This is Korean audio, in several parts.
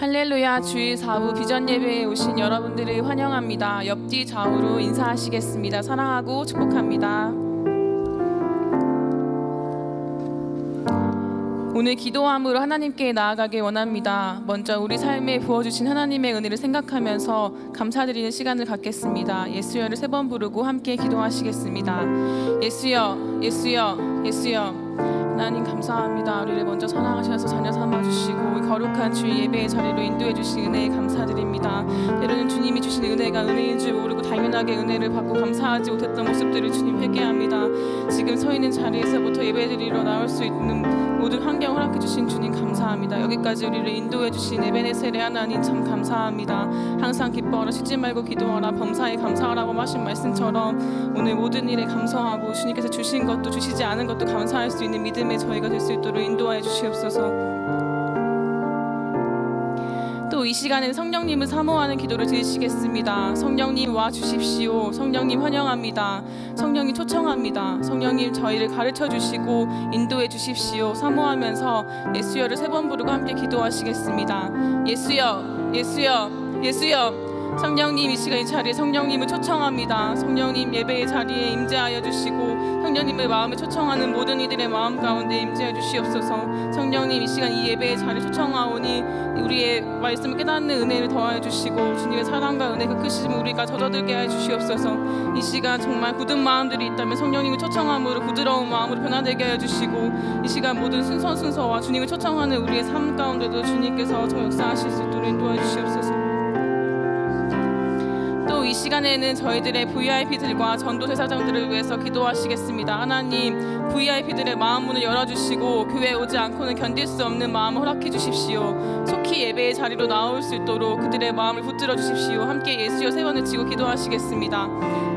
할렐루야. 주일 4부 비전 예배에 오신 여러분들을 환영합니다. 옆뒤 좌우로 인사하시겠습니다. 사랑하고 축복합니다. 오늘 기도함으로 하나님께 나아가길 원합니다. 먼저 우리 삶에 부어주신 하나님의 은혜를 생각하면서 감사드리는 시간을 갖겠습니다. 예수여를 3번 부르고 함께 기도하시겠습니다. 예수여, 예수여, 예수여. 하나님 감사합니다. 우리를 먼저 사랑하셔서 자녀 삼아주시고 거룩한 주의 예배의 자리로 인도해 주신 은혜에 감사드립니다. 때로는 주님이 주신 은혜가 은혜인 줄 모르고 당연하게 은혜를 받고 감사하지 못했던 모습들을 주님 회개합니다. 지금 서 있는 자리에서부터 예배드리러 나올 수 있는 모든 환경 허락해 주신 주님 감사합니다. 여기까지 우리를 인도해 주신 에베네셀의 하나님 참 감사합니다. 항상 기뻐하라, 쉬지 말고 기도하라, 범사에 감사하라고 하신 말씀처럼 오늘 모든 일에 감사하고 주님께서 주신 것도 주시지 않은 것도 감사할 수 있는 믿음의 저희가 될 수 있도록 인도하여 주시옵소서. 또 이 시간에는 성령님을 사모하는 기도를 드리시겠습니다. 성령님 와 주십시오. 성령님 환영합니다. 성령님 초청합니다. 성령님 저희를 가르쳐 주시고 인도해 주십시오. 사모하면서 예수여를 3번 부르고 함께 기도하시겠습니다. 예수여, 예수여, 예수여. 성령님 이 시간 이 자리에 성령님을 초청합니다. 성령님 예배의 자리에 임재하여 주시고 성령님의 마음을 초청하는 모든 이들의 마음 가운데 임재해 주시옵소서. 성령님 이 시간 이 예배의 자리에 초청하오니 우리의 말씀을 깨닫는 은혜를 더하여 주시고 주님의 사랑과 은혜 그 크심을 우리가 젖어들게 해 주시옵소서. 이 시간 정말 굳은 마음들이 있다면 성령님을 초청함으로 부드러운 마음으로 변화되게 해 주시고 이 시간 모든 순서와 주님을 초청하는 우리의 삶 가운데도 주님께서 저 역사하실 수 있도록 인도해 주시옵소서. 또 이 시간에는 저희들의 VIP들과 전도대사장들을 위해서 기도하시겠습니다. 하나님 VIP들의 마음 문을 열어주시고 교회에 오지 않고는 견딜 수 없는 마음을 허락해 주십시오. 속히 예배의 자리로 나올 수 있도록 그들의 마음을 붙들어 주십시오. 함께 예수여 3번을 치고 기도하시겠습니다.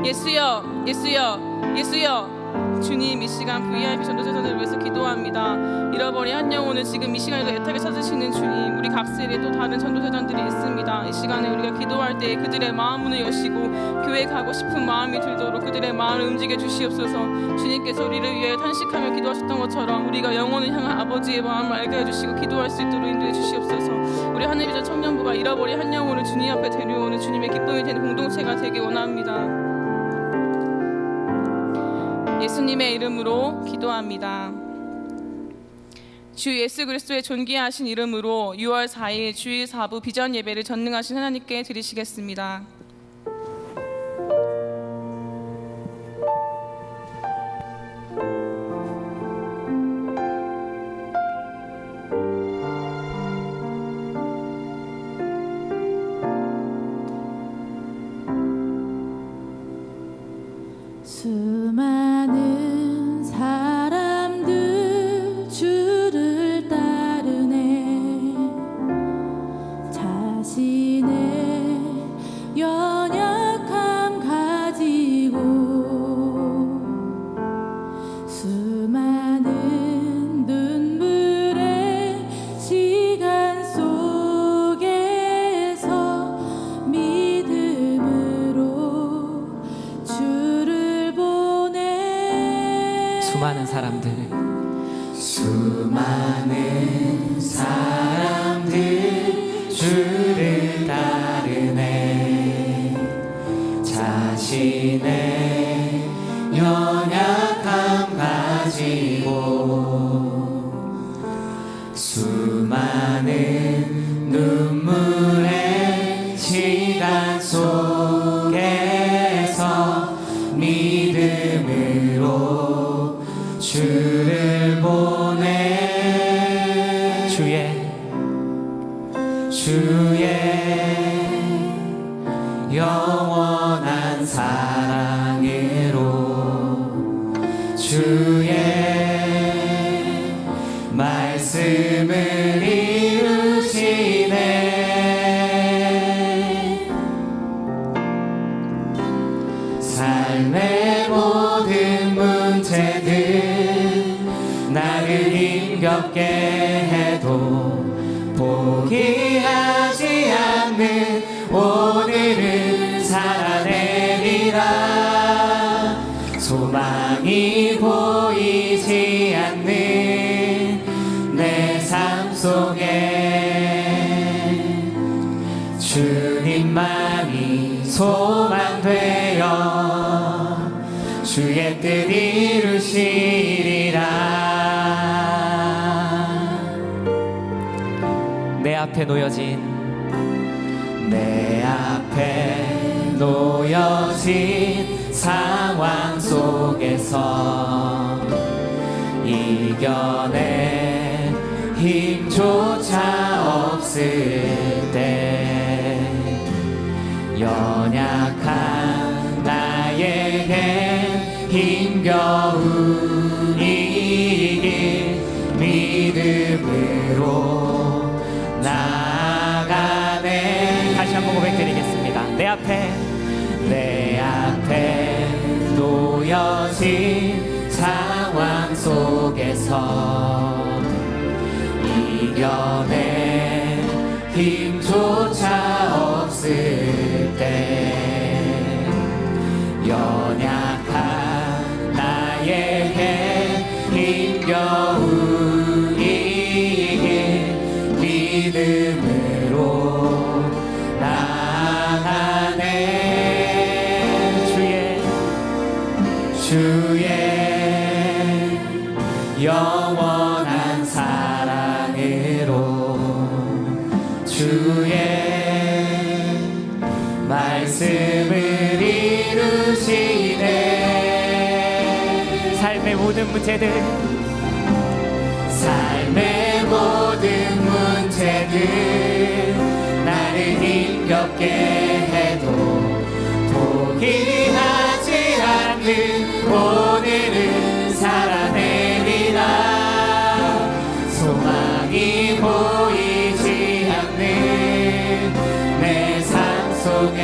예수여, 예수여, 예수여. 주님 이 시간 VIP 전도자들을 위해서 기도합니다. 잃어버린 한 영혼을 지금 이 시간에도 애타게 찾으시는 주님, 우리 각셀에 또 다른 전도자들이 있습니다. 이 시간에 우리가 기도할 때 그들의 마음 문을 여시고 교회 가고 싶은 마음이 들도록 그들의 마음을 움직여 주시옵소서. 주님께서 우리를 위해 탄식하며 기도하셨던 것처럼 우리가 영혼을 향한 아버지의 마음을 알게 해주시고 기도할 수 있도록 인도해 주시옵소서. 우리 하늘비전 청년부가 잃어버린 한 영혼을 주님 앞에 데려오는 주님의 기쁨이 되는 공동체가 되길 원합니다. 예수님의 이름으로 기도합니다. 주 예수 그리스도의 존귀하신 이름으로 6월 4일 주일 4부 비전 예배를 전능하신 하나님께 드리시겠습니다. 수많은 사람들 주를 따르네. 자신의 연약함 가지고 수많은 눈물의 시간 속에서 믿음으로 주를 수많은 사람들 주를 따르네. 자신의 연약함 가지고 수많은 눈물의 시간 속에서 믿음으로 주를 보내. 주의 영원한 사랑으로 주의 말씀을 이루시네. 삶의 모든 문제들 나를 힘겹게 해도 포기하지 않는 오늘을 살아내리라. 소망이 보이지 않는 내 삶 속에 소망되어 주의 뜻 이루시리라. 내 앞에 놓여진 상황 속에서 이겨낼 힘조차 없을 때 연약한 나에겐 힘겨운 이길 믿음으로 나아가네. 다시 한번 고백드리겠습니다. 내 앞에 놓여진 상황 속에서 이겨낼 힘조차 없을 때 연약한 나에게 힘겨운 이길 믿음으로 나아가네. 주의 영원한 사랑으로 주의 말씀을 이루시네. 삶의 모든 문제들 나를 힘겹게 해도 포기하지 않는 오늘을 살아내리라. 소망이 보이지 않는 내 삶 속에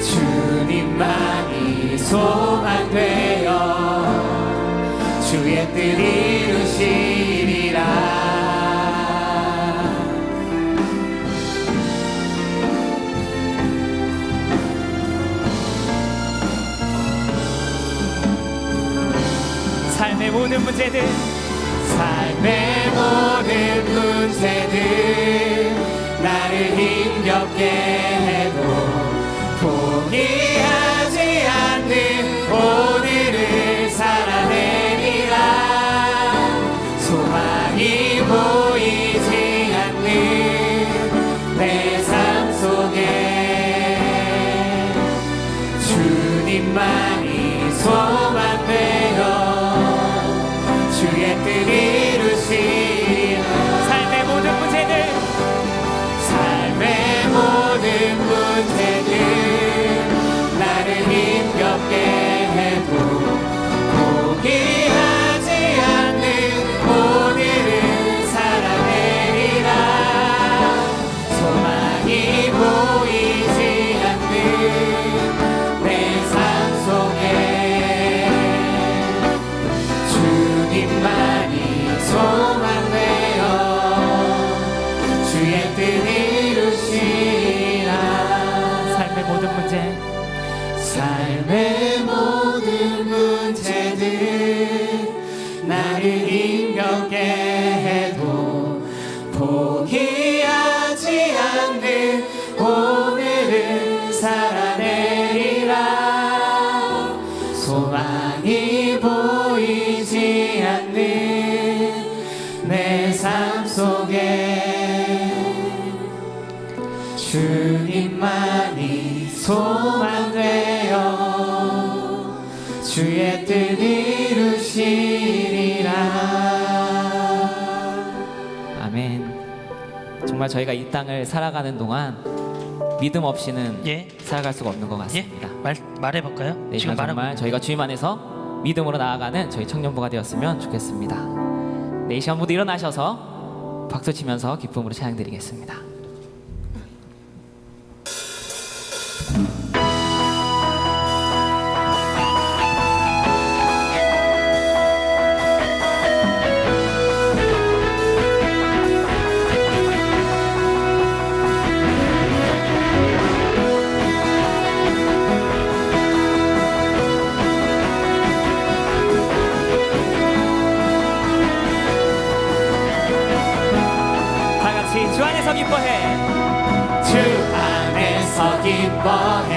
주님만이 소망되어 주의 뜻 이루시리라. 삶의 모든 문제들 나를 힘겹게 해도 포기하지 않는 오늘을 살아내리라. 소망이 보이지 않는 내 삶 속에 주님만이 소망되어 주의 뜻 이루시라. 삶의 모든 문제들 나를 힘겹게 해도 포기하지 않는 오늘을 살아내리라. 소망이 보이지 않는 내 삶 속에 주님만이 소망되어 주의 뜻 이루시라. 삶의 모든 문제들 나를 힘겹게 해도 포기하지 않는 오늘을 살아내리라. 소망이 보이지 않는 내 삶 속에 주님만이 소망되어 주의 뜻 이루시리라. 아멘. 정말 저희가 이 땅을 살아가는 동안 믿음 없이는 살아갈 수가 없는 것 같습니다. 말해볼까요? 네, 지금 정말 저희가 주님 안에서 믿음으로 나아가는 저희 청년부가 되었으면 좋겠습니다. 네, 이 시간 모두 일어나셔서 박수 치면서 기쁨으로 찬양드리겠습니다. 주 안에서 기뻐해. 주 안에서 안에서 기뻐해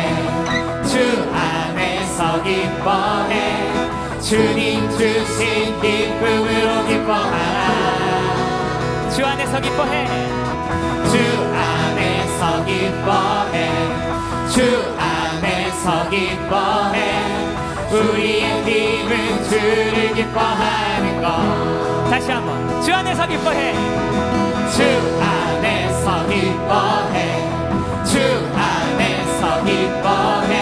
주 안에서 기뻐해 주님 주신 기쁨으로 기뻐하라 주 안에서 기뻐해 주 안에서 기뻐해 주 안에서 기뻐해 우리의 힘은 주를 기뻐하는 것 다시 한번 주 안에서 기뻐해 주 안에서 기뻐해 주 안에서 기뻐해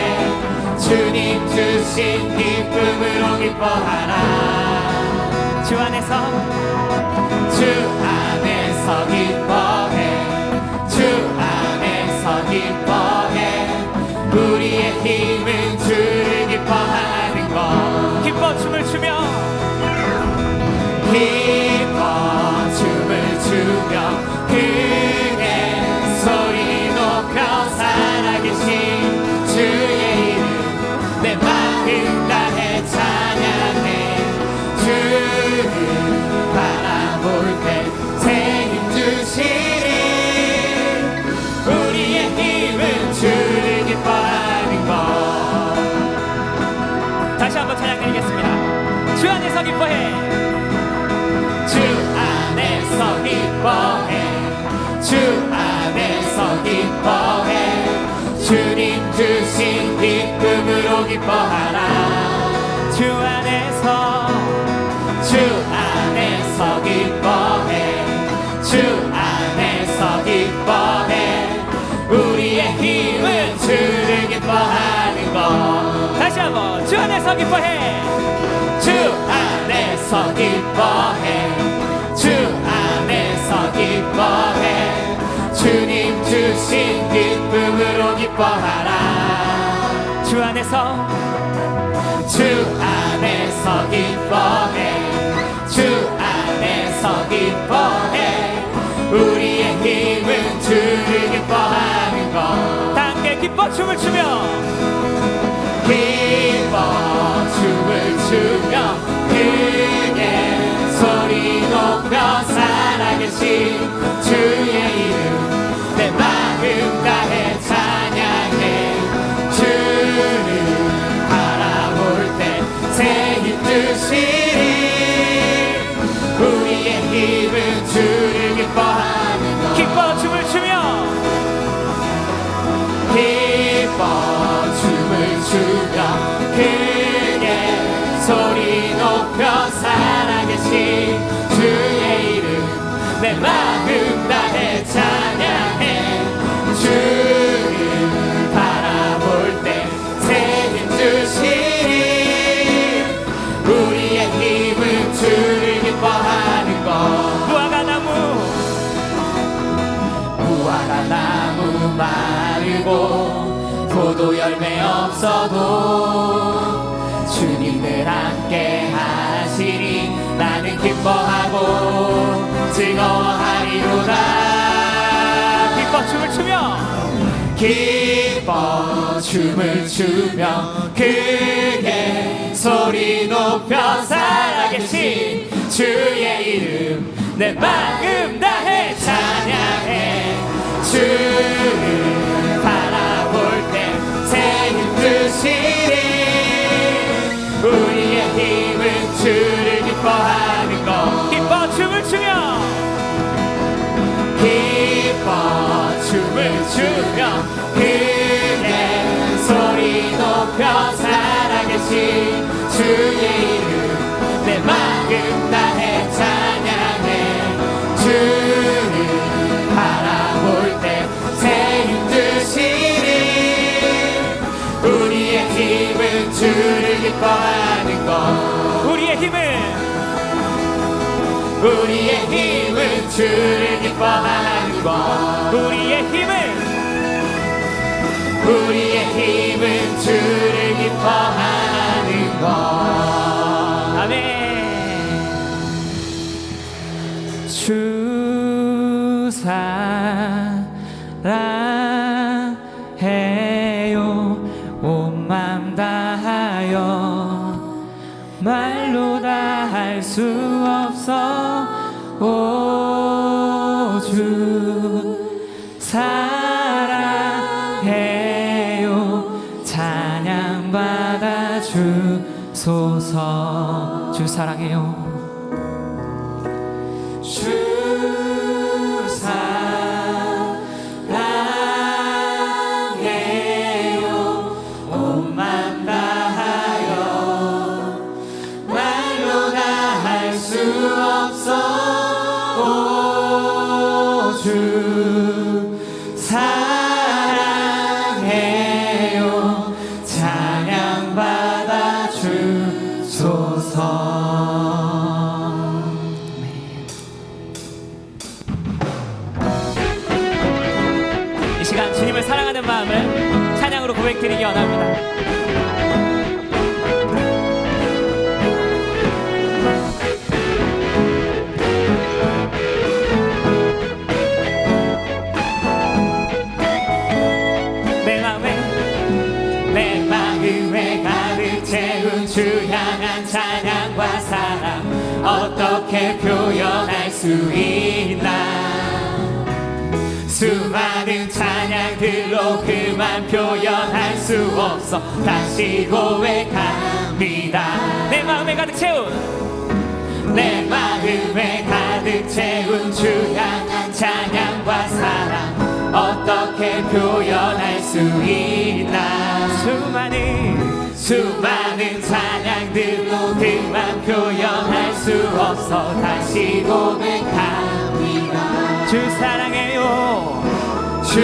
주님 주신 기쁨으로 기뻐하라 주 안에서 기뻐해 주 안에서 기뻐해 우리의 힘은 주를 기뻐하는 것 기뻐 춤을 추며 기뻐 춤을 추며 크게 소리 높여 살아계신 주의 이름 내 마음 다해 찬양해 주를 바라볼 때 새 힘 주시리 우리의 힘은 주를 기뻐하는 것 다시 한번 찬양 드리겠습니다 주 안에서 기뻐해 주 안에서 기뻐해 주 안에서 기뻐해 주님 주신 기쁨으로 기뻐하라 주 안에서 기뻐해 주 안에서 기뻐해 우리의 힘은 주를 기뻐하는 것 다시 한번 주 안에서 기뻐해 주 안에서 기뻐해 주 안에서 기뻐해 주님 주신 기쁨으로 기뻐하라 주 안에서 기뻐해 주 안에서 기뻐해 우리의 힘은 주를 기뻐하는 것 다 함께 기뻐 춤을 추며 기뻐 춤을 추며 크게 소리 높여 살아계신 주의 이름 내 마음 다해 찬양해 주를 바라볼 때 새 힘 주시리 우리의 힘은 주를 기뻐하는 것 기뻐 춤을 추며 기뻐 춤을 추며 크게 소리 높여 살아계신 주의 이름 내 마음 다해 찬양해 주를 바라볼 때 새 힘 주시리 우리의 힘은 주를 기뻐하는 것 무화과 나무 마르고 포도 열매 없어도 주님을 함께 하시니 나는 기뻐하고 즐거워하리로다 기뻐 춤을 추며 기뻐 춤을 추며 크게 소리 높여 살아계신 주의 이름 내 마음 다해 찬양해 주를 바라볼 때 새 힘 주시리 우리의 힘은 주를 기뻐하는 것 기뻐 춤을 추며 기뻐 춤을 추며 크게 소리 높여 살아계신 주의 이름 내 마음 다해 찬양해 주를 바라볼 때 새 힘 주시리 우리의 힘은 주를 기뻐하는 것 우리의 힘은 주를 기뻐하는 것 우리의 힘은 주를 기뻐하는 것 아멘 주 사랑해요 온 맘 다하여 말로 다 할 수 없어 오 주 사랑해 주소서. 주 사랑해요. 주 사랑해요. 온 맘 다하여 말로 다 할 수 없어. 오, 주 사랑해요. 찬양받아 주소서. 이 시간 주님을 사랑하는 마음을 찬양으로 고백드리기 원합니다. 내 마음에 가득 채운 주 향한 찬양과 사랑 어떻게 표현할 수 있나. 수많은 찬양들로 그만 표현할 수 없어. 다시 고백합니다. 내 마음에 가득 채운 주 향한 찬양과 사랑 어떻게 표현할 수 있나. 수많은 찬양들로 그만 표현할 수 없어. 다시 고백합니다. 주 사랑해요. 주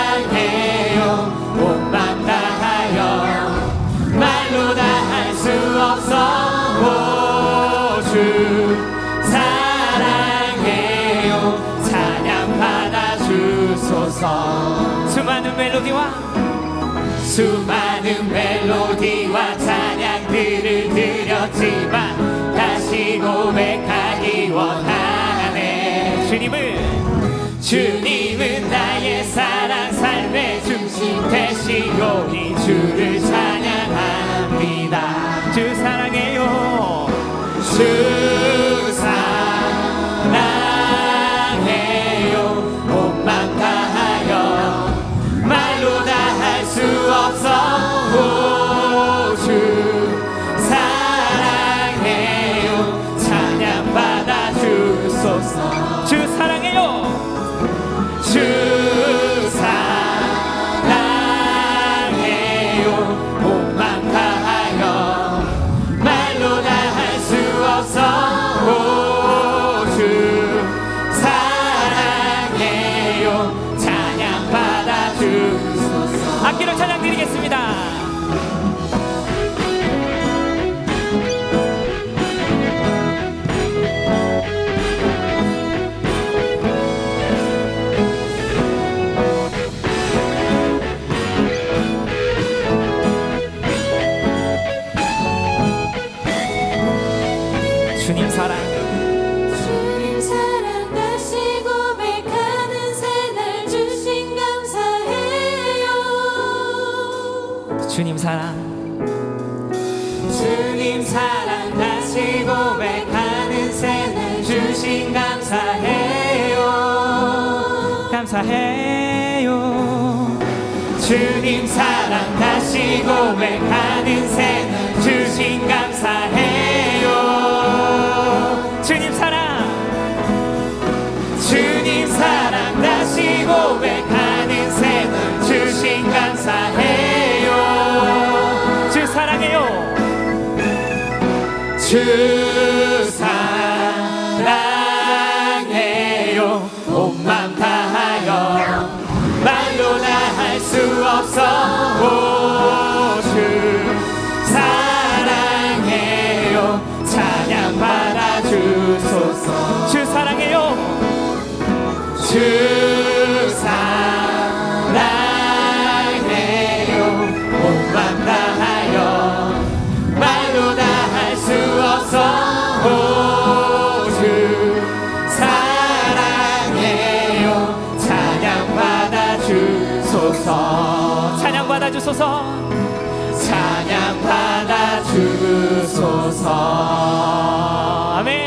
사랑해요. 온 맘 다하여 말로 다 할 수 없어. 오, 주 사랑해요. 찬양 받아 주소서. 수많은 멜로디와 찬양들을 드렸지만 다시 고백하기 원하네. 주님은 나의 사랑 삶의 중심 되시오니 주를 찬양합니다. 주 사랑해요. 주 사랑해요. 온 맘 다하여 말로 다 할 수 없어. 오, 주 사랑해요. 찬양 받아 주소서. 주 사랑해요. 주 사랑해요. 온 맘 다하여 말로 다 할 수 없어. 오, 주 사랑해요. 찬양 받아 주소서. 악기로 찬양 드리겠습니다. 주님 사랑 다시 고백하는 새날 주신 감사해요. 주님 사랑 다시 고백하는 새날 주신 감사해요. 주님 사랑 다시 고백하는 새날 주신 감사해요. 주님 사랑 다시 고백하는 새날 주신 감사해요. 주 사랑해요. 주 사랑해요. 온 맘 다하여 말로 다 할 수 없어. 오, 주 사랑해요. 찬양 받아 주소서. 주 사랑해요. 주 사랑해요. 온 맘 다하여 말로 다 할 수 없어. 오, 주 사랑해요. 찬양 받아 주소서. 찬양 받아 주소서. 찬양 받아 주소서. 아멘.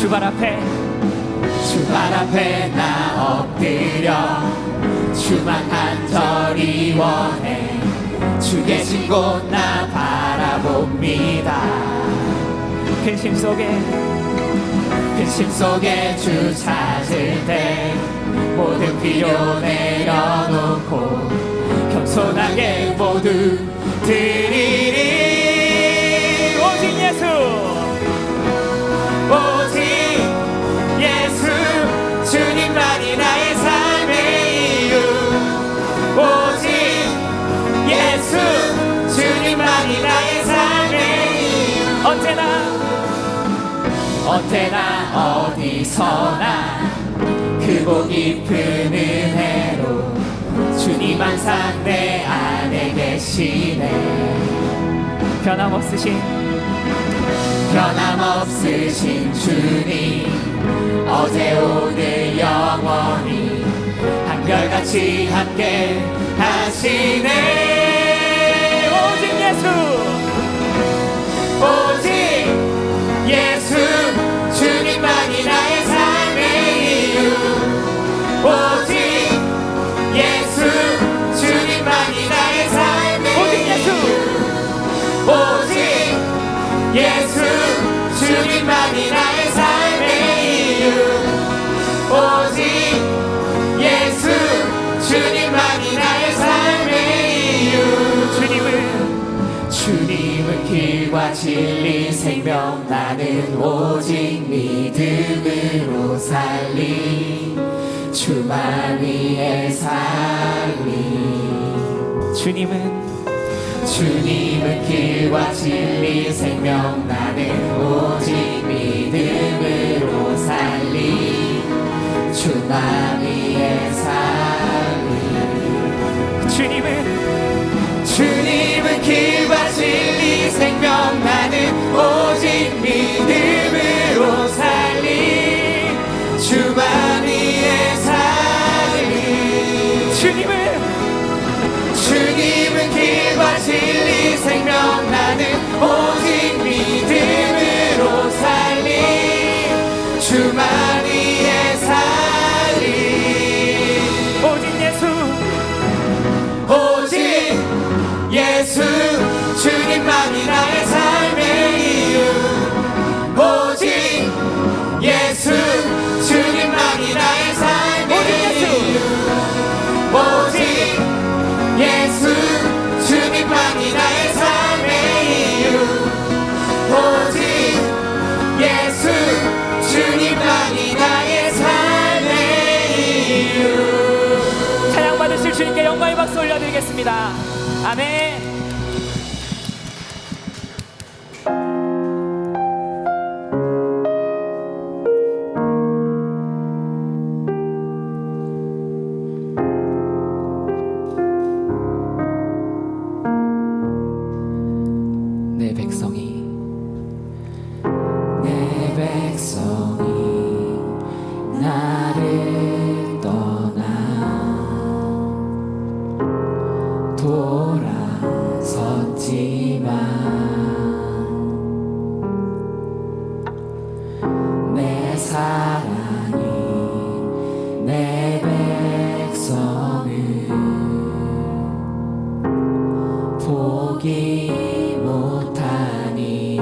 주발 앞에 나 엎드려 주만 간절히 원해. 주 계신 곳 나 바라봅니다. 근심 속에 주 찾을 때 모든 필요 내려놓고 겸손하게 모두 드리리. 오직 예수 주님만이 나의 삶의 이유. 오직 예수 주님만이 나의 삶의 이유. 언제나 어디서나 크고 깊은 은혜로 주님 항상 내 안에 계시네. 변함없으신 주님 어제 오늘 영원히 한결같이 함께 하시네. 오직 예수 주님만이 나의 삶의 이유. 오직 예수 주님만이 나의 삶의 이유. 오직 예수 주님만이 나의 삶의 이유. 오직 예수 주님만이 나의 삶의 이유. 주님은 길과 진리 생명. 나는 오직 믿음으로 살리. 주만 위해 살리. 주님은 길과 진리 생명. 나는 오직 믿음으로 살리. 주만 위해 살리. 주님은 길과 진리 생명. 나는 오직 믿음으로 살리. 주만 위해 살리. 주님은 길과 진리 생명. 나는 오직 믿음으로 살리. 주만 위해 살리. 오직 예수 주님만이 나의 삶의 이유. 오직 예수 주님만이 나의 삶의 이유. 오직 예수 주님만이 나의 삶의 이유. 오직 예수 주님만이 나의 삶의 이유. 찬양 받으실 주님께 영광의 박수 올려드리겠습니다. 아멘. 내 백성이 나를 떠나 돌아섰지만 내 사랑이 내 백성을 포기 못하니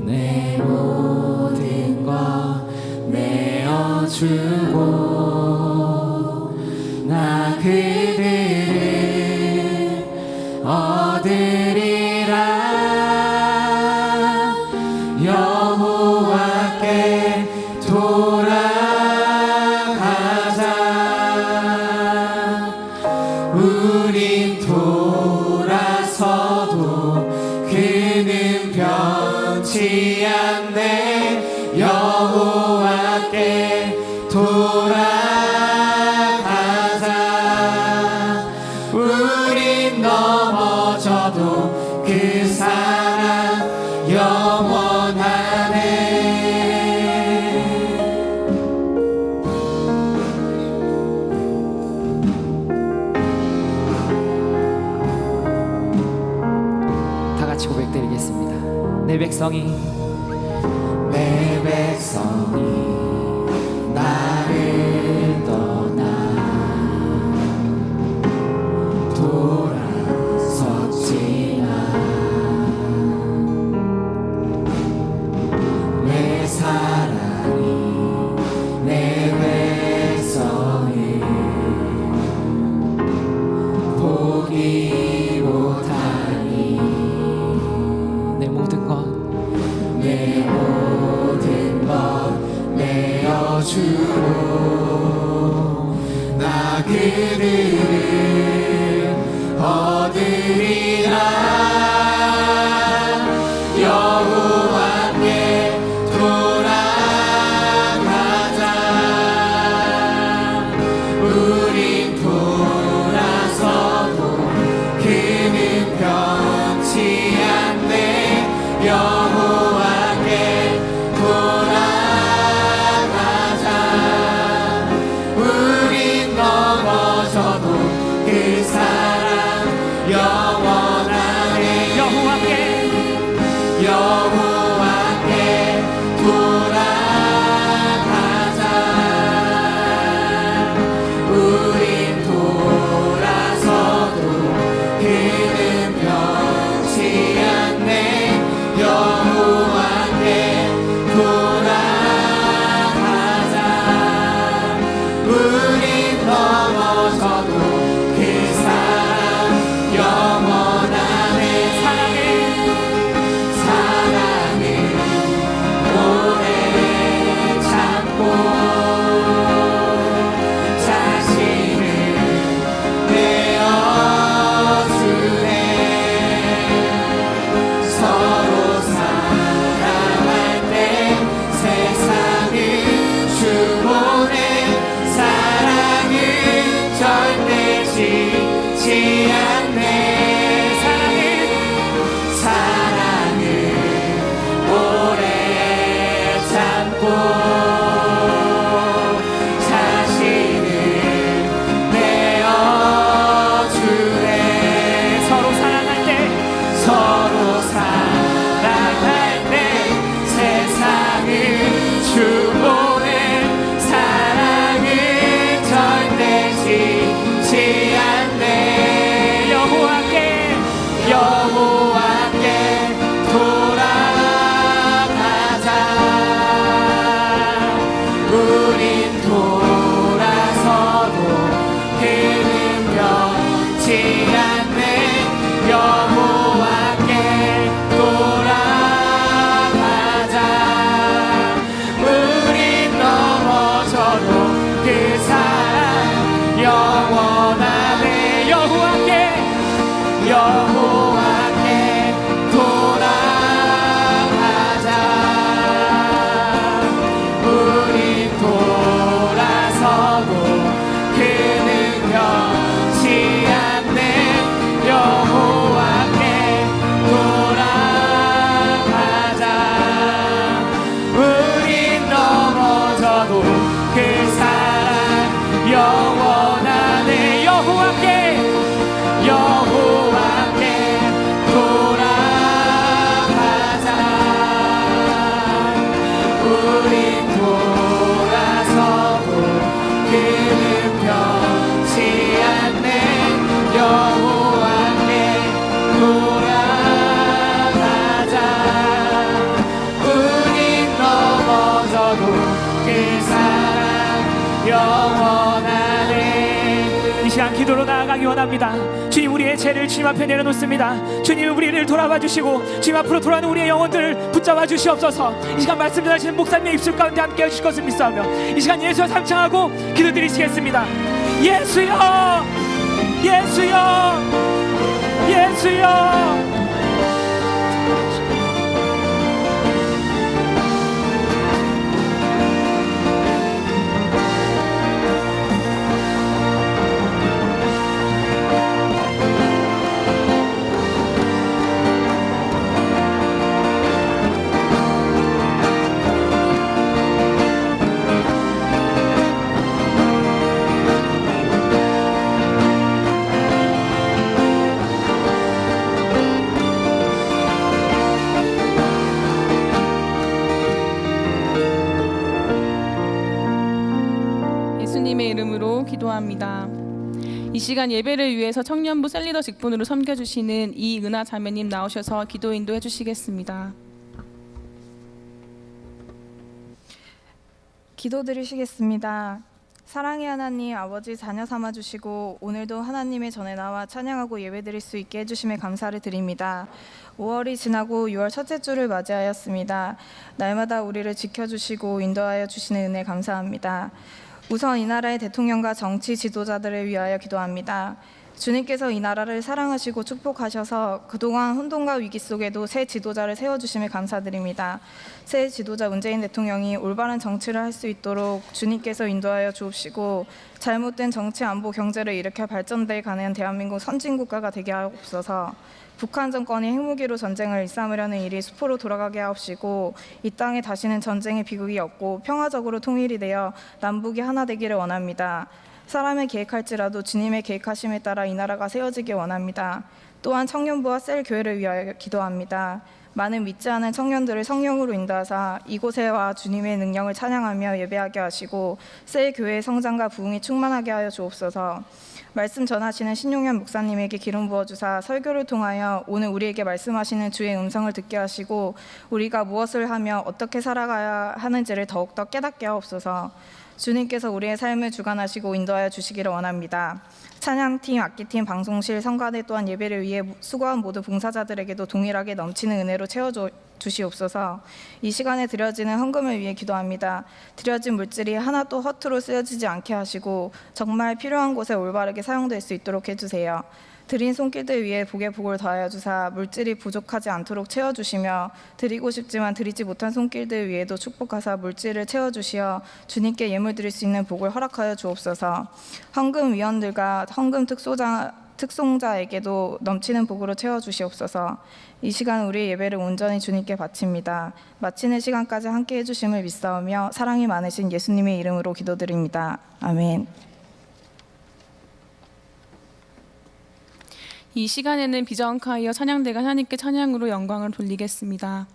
내 모든 것 내어주고 나 그들을 얻으리라. 여호와께 돌아가자. 우린 돌아서도 그는 변치 않네. 여호와께 돌아가자. 우린 넘어져도 그 사랑 영원하네. 다 같이 고백드리겠습니다. 내 백성이 내 백성이 나를 떠나 돌아섰지만 내 사랑이 내 백성을 포기 못하니 내 모든 것 내 모든 것 내어주고 나 그들을 얻으리라 여호와께 돌아가자 우린 돌아서도 그는 변치 않네 여호와께 돌아가자 우린 넘어져도 그 사랑 영원하네 여호와께 여호와께 돌아가자 우린 돌아서도 그는 변치 않네 여호와께 돌아가자 우린 넘어져도 그 사랑 영원하네 사랑은 오래 참고 자신을 내어주네 서로 사랑할 때 세상은 주보내 사랑은 절대 지지 않네 사랑은 오래 참고 자신을 내어주네 서로 사랑할 때 서로 사랑할 때 세상을 주보내 사랑은 절대 지지 않네 여호와께 여호와께 돌아가자 우린 돌아서도 그는 변치 않네 여호와께 돌아가자 우린 넘어져도 그 사랑 영원하네 여호와께 돌아가자 우린 돌아서도 그는 변치 않네 여호와께 돌아가자 우린 넘어져도 그 사랑 영원하네 여호와께 돌아가자 우린 돌아서도 그는 변치 않네 여호와께 돌아가자 우린 넘어져도 그 사랑 영원하네 이 시간 기도로 나아가기 원합니다. 주님 우리의 죄를 주님 앞에 내려놓습니다. 주님 우리를 돌아봐 주시고 주님 앞으로 돌아오는 우리의 영혼들을 붙잡아 주시옵소서. 이 시간 말씀 전하시는 목사님의 입술 가운데 함께 해주실 것을 믿사오며 이 시간 예수여 삼창하고 기도드리시겠습니다. 예수여 예수여 예수여 기도합니다. 이 시간 예배를 위해서 청년부 셀리더 직분으로 섬겨주시는 이은하 자매님 나오셔서 기도 인도해 주시겠습니다. 기도드리시겠습니다. 사랑의 하나님 아버지 자녀 삼아 주시고 오늘도 하나님의 전에 나와 찬양하고 예배드릴 수 있게 해주심에 감사를 드립니다. 5월이 지나고 6월 첫째 주를 맞이하였습니다. 날마다 우리를 지켜주시고 인도하여 주시는 은혜 감사합니다. 우선 이 나라의 대통령과 정치 지도자들을 위하여 기도합니다. 주님께서 이 나라를 사랑하시고 축복하셔서 그동안 혼돈과 위기 속에도 새 지도자를 세워주심에 감사드립니다. 새 지도자 문재인 대통령이 올바른 정치를 할 수 있도록 주님께서 인도하여 주옵시고 잘못된 정치, 안보, 경제를 일으켜 발전돼 가는 대한민국 선진국가가 되게 하옵소서. 북한 정권이 핵무기로 전쟁을 일삼으려는 일이 수포로 돌아가게 하옵시고 이 땅에 다시는 전쟁의 비극이 없고 평화적으로 통일이 되어 남북이 하나 되기를 원합니다. 사람의 계획할지라도 주님의 계획하심에 따라 이 나라가 세워지길 원합니다. 또한 청년부와 셀 교회를 위하여 기도합니다. 많은 믿지 않은 청년들을 성령으로 인도하사 이곳에와 주님의 능력을 찬양하며 예배하게 하시고 셀 교회의 성장과 부흥이 충만하게 하여 주옵소서. 말씀 전하시는 신용현 목사님에게 기름 부어주사 설교를 통하여 오늘 우리에게 말씀하시는 주의 음성을 듣게 하시고 우리가 무엇을 하며 어떻게 살아가야 하는지를 더욱더 깨닫게 하옵소서. 주님께서 우리의 삶을 주관하시고 인도하여 주시기를 원합니다. 찬양팀, 악기팀, 방송실, 성가대 또한 예배를 위해 수고한 모든 봉사자들에게도 동일하게 넘치는 은혜로 채워주시옵소서. 이 시간에 드려지는 헌금을 위해 기도합니다. 드려진 물질이 하나도 허투루 쓰여지지 않게 하시고 정말 필요한 곳에 올바르게 사용될 수 있도록 해주세요. 드린 손길들 위해 복에 복을 더하여 주사 물질이 부족하지 않도록 채워주시며 드리고 싶지만 드리지 못한 손길들 위에도 축복하사 물질을 채워주시어 주님께 예물 드릴 수 있는 복을 허락하여 주옵소서. 헌금위원들과 헌금 특송자에게도 넘치는 복으로 채워주시옵소서. 이 시간 우리의 예배를 온전히 주님께 바칩니다. 마치는 시간까지 함께 해주심을 믿사오며 사랑이 많으신 예수님의 이름으로 기도드립니다. 아멘. 이 시간에는 비전카이어 찬양대가 하나님께 찬양으로 영광을 돌리겠습니다.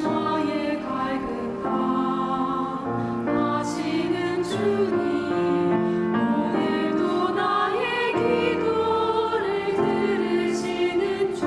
나의 갈급함 아시는 주님 오늘도 나의 기도를 들으시는 주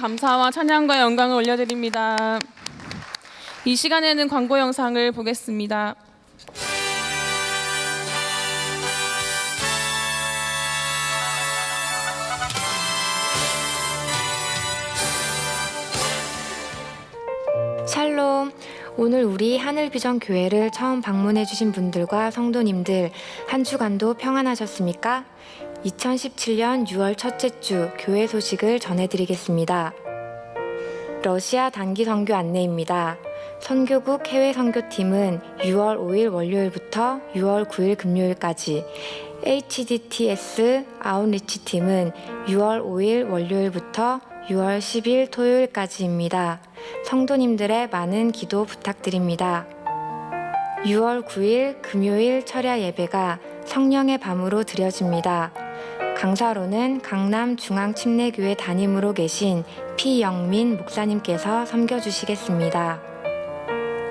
감사와 찬양과 영광을 올려드립니다. 이 시간에는 광고 영상을 보겠습니다. 샬롬. 오늘 우리 하늘비전 교회를 처음 방문해 주신 분들과 성도님들 한 주간도 평안하셨습니까? 2017년 6월 첫째 주 교회 소식을 전해드리겠습니다. 러시아 단기 선교 안내입니다. 선교국 해외 선교팀은 6월 5일 월요일부터 6월 9일 금요일까지, HDTS 아웃리치 팀은 6월 5일 월요일부터 6월 10일 토요일까지입니다. 성도님들의 많은 기도 부탁드립니다. 6월 9일 금요일 철야 예배가 성령의 밤으로 드려집니다. 강사로는 강남 중앙침례교회 담임으로 계신 피영민 목사님께서 섬겨주시겠습니다.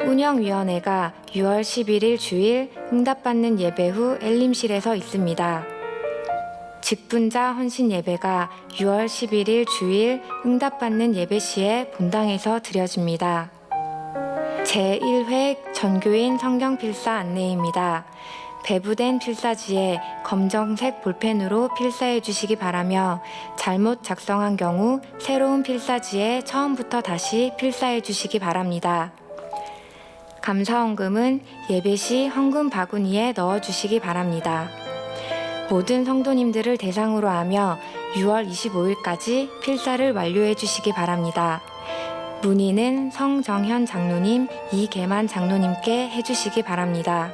운영위원회가 6월 11일 주일 응답받는 예배 후 엘림실에서 있습니다. 직분자 헌신 예배가 6월 11일 주일 응답받는 예배 시에 본당에서 드려집니다. 제1회 전교인 성경 필사 안내입니다. 배부된 필사지에 검정색 볼펜으로 필사해 주시기 바라며, 잘못 작성한 경우 새로운 필사지에 처음부터 다시 필사해 주시기 바랍니다. 감사헌금은 예배 시 헌금 바구니에 넣어 주시기 바랍니다. 모든 성도님들을 대상으로 하며 6월 25일까지 필사를 완료해 주시기 바랍니다. 문의는 성정현 장로님, 이계만 장로님께 해주시기 바랍니다.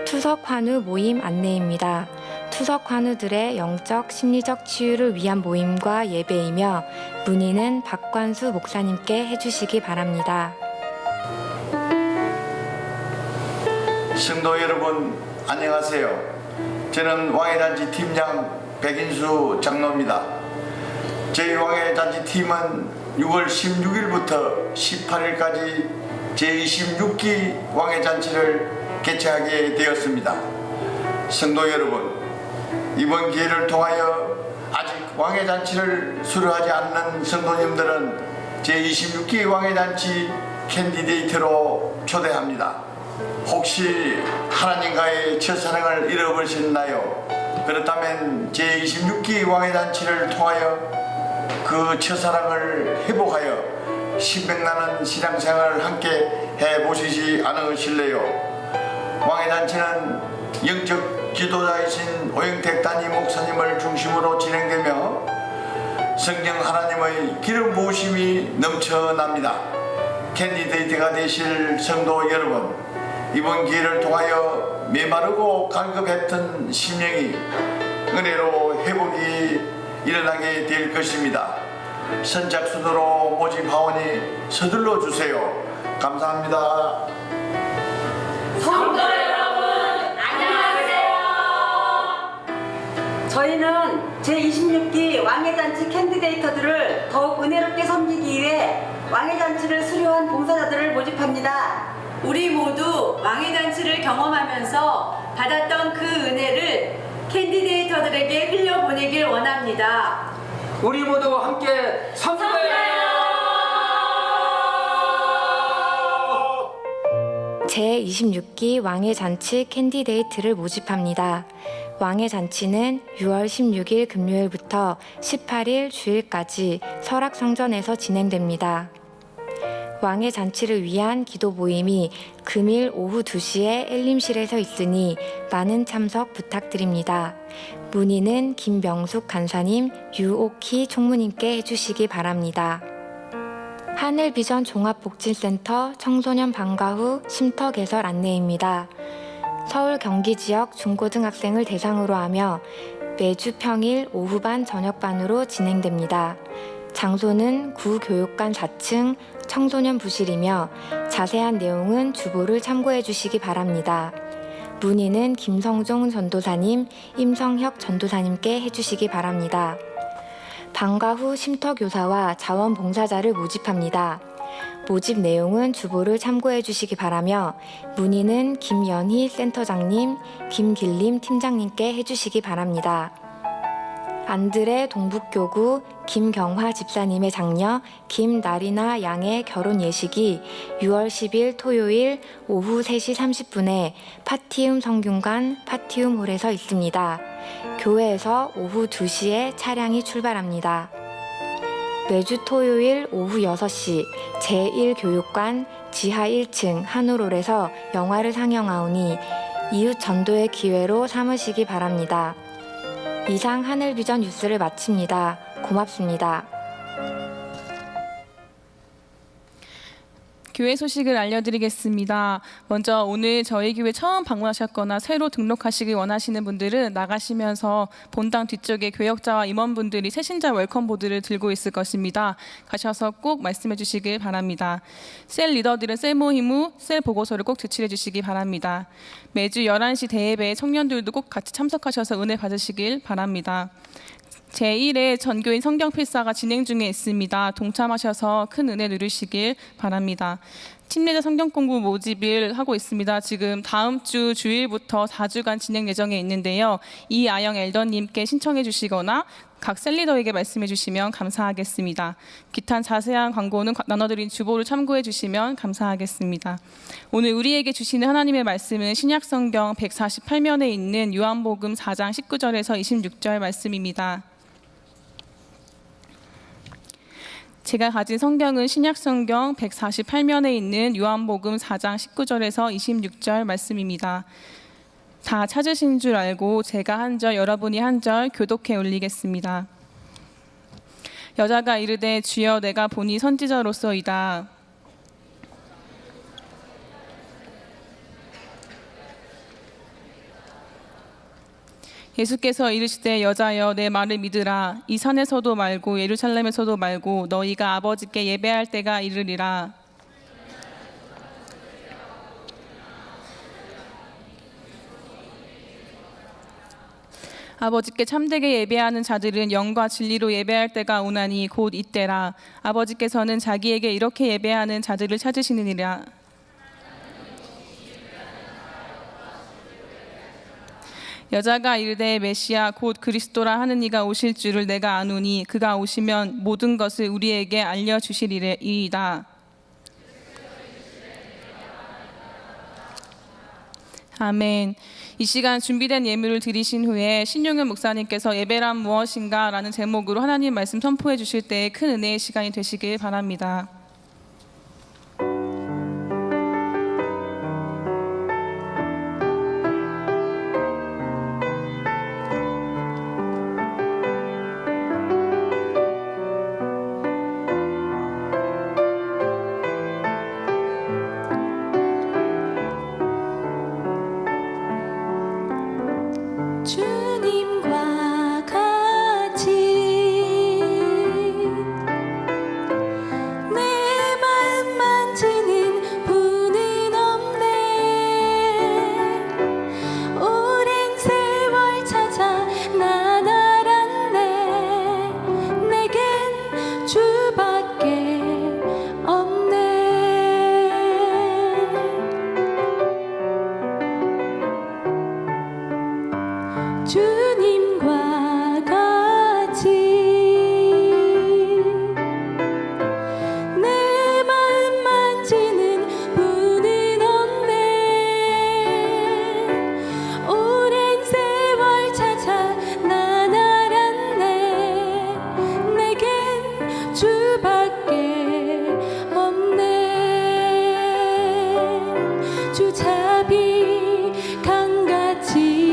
투석 환우 모임 안내입니다. 투석 환우들의 영적, 심리적 치유를 위한 모임과 예배이며, 문의는 박관수 목사님께 해주시기 바랍니다. 성도 여러분, 안녕하세요. 저는 왕의잔치 팀장 백인수 장로입니다. 저희 왕의잔치 팀은 6월 16일부터 18일까지 제26기 왕의잔치를 개최하게 되었습니다. 성도 여러분, 이번 기회를 통하여 아직 왕의잔치를 수료하지 않는 성도님들은 제26기 왕의잔치 캔디데이트로 초대합니다. 혹시 하나님과의 첫사랑을 잃어버리셨나요? 그렇다면 제26기 왕의잔치를 통하여 그 첫사랑을 회복하여 신명나는 신앙생활을 함께 해보시지 않으실래요? 왕의잔치는 영적 지도자이신 오영택 담임 목사님을 중심으로 진행되며 성령 하나님의 기름 부으심이 넘쳐납니다. 캔디데이트가 되실 성도 여러분, 이번 기회를 통하여 메마르고 갈급했던 심령이 은혜로 회복이 일어나게 될 것입니다. 선착순으로 모집하오니 서둘러 주세요. 감사합니다. 성도 여러분, 안녕하세요. 저희는 제26기 왕의잔치 캔디데이터들을 더욱 은혜롭게 섬기기 위해 왕의잔치를 수료한 봉사자들을 모집합니다. 우리 모두 왕의잔치를 경험하면서 받았던 그 은혜를 캔디데이터들에게 흘려보내길 원합니다. 우리 모두 함께 성교해요. 제26기 왕의잔치 캔디데이트를 모집합니다. 왕의잔치는 6월 16일 금요일부터 18일 주일까지 설악성전에서 진행됩니다. 왕의잔치를 위한 기도 모임이 금일 오후 2시에 엘림실에서 있으니 많은 참석 부탁드립니다. 문의는 김명숙 간사님, 유오키 총무님께 해주시기 바랍니다. 하늘비전 종합복지센터 청소년 방과 후 쉼터 개설 안내입니다. 서울 경기 지역 중고등학생을 대상으로 하며 매주 평일 오후반 저녁반으로 진행됩니다. 장소는 구교육관 4층 청소년 부실이며 자세한 내용은 주보를 참고해 주시기 바랍니다. 문의는 김성종 전도사님, 임성혁 전도사님께 해주시기 바랍니다. 방과 후 쉼터교사와 자원봉사자를 모집합니다. 모집 내용은 주보를 참고해 주시기 바라며 문의는 김연희 센터장님, 김길림 팀장님께 해주시기 바랍니다. 안드레 동북교구 김경화 집사님의 장녀 김나리나 양의 결혼 예식이 6월 10일 토요일 오후 3시 30분에 파티움 성균관 파티움홀에서 있습니다. 교회에서 오후 2시에 차량이 출발합니다. 매주 토요일 오후 6시 제1교육관 지하 1층 한울홀에서 영화를 상영하오니 이웃 전도의 기회로 삼으시기 바랍니다. 이상 하늘비전 뉴스를 마칩니다. 고맙습니다. 교회 소식을 알려드리겠습니다. 먼저 오늘 저희 교회 처음 방문하셨거나 새로 등록하시길 원하시는 분들은 나가시면서 본당 뒤쪽에 교역자와 임원분들이 새신자 웰컴보드를 들고 있을 것입니다. 가셔서 꼭 말씀해 주시길 바랍니다. 셀 리더들은 셀 모임 후 셀 보고서를 꼭 제출해 주시기 바랍니다. 매주 11시 대예배에 청년들도 꼭 같이 참석하셔서 은혜 받으시길 바랍니다. 제1회 전교인 성경필사가 진행 중에 있습니다. 동참하셔서 큰 은혜 누리시길 바랍니다. 침례자 성경공부 모집을 하고 있습니다. 지금 다음 주 주일부터 4주간 진행 예정에 있는데요. 이아영 엘더님께 신청해 주시거나 각 셀리더에게 말씀해 주시면 감사하겠습니다. 기타 자세한 광고는 나눠드린 주보를 참고해 주시면 감사하겠습니다. 오늘 우리에게 주시는 하나님의 말씀은 신약성경 148면에 있는 요한복음 4장 19절에서 26절 말씀입니다. 제가 가진 성경은 신약성경 148면에 있는 요한복음 4장 19절에서 26절 말씀입니다. 다 찾으신 줄 알고 제가 한 절 여러분이 한 절 교독해 올리겠습니다. 여자가 이르되 주여 내가 보니 선지자로서이다. 예수께서 이르시되 여자여 내 말을 믿으라. 이 산에서도 말고 예루살렘에서도 말고 너희가 아버지께 예배할 때가 이르리라. 아버지께 참되게 예배하는 자들은 영과 진리로 예배할 때가 오나니 곧 이때라. 아버지께서는 자기에게 이렇게 예배하는 자들을 찾으시느니라. 여자가 이르되 메시아 곧 그리스도라 하는 이가 오실 줄을 내가 아노니 그가 오시면 모든 것을 우리에게 알려주시리이다. 아멘. 이 시간 준비된 예물을 드리신 후에 신용현 목사님께서 예배란 무엇인가 라는 제목으로 하나님 말씀 선포해 주실 때 큰 은혜의 시간이 되시길 바랍니다. 주님과 같이 내 마음 만지는 분은 없네. 오랜 세월 찾아 난 알았네. 내겐 주밖에 없네. 주님과 같이 내 마음 만지는 분은 없네. 오랜 세월 찾아 난 알았네. 내겐 주밖에 없네. 주잡이 강같이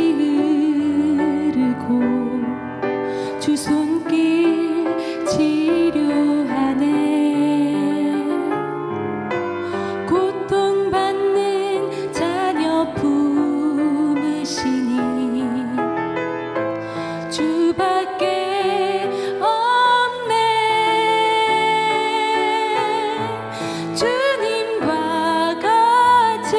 주 손길 치료하네. 고통받는 자녀 품으시니 주밖에 없네. 주님과 같이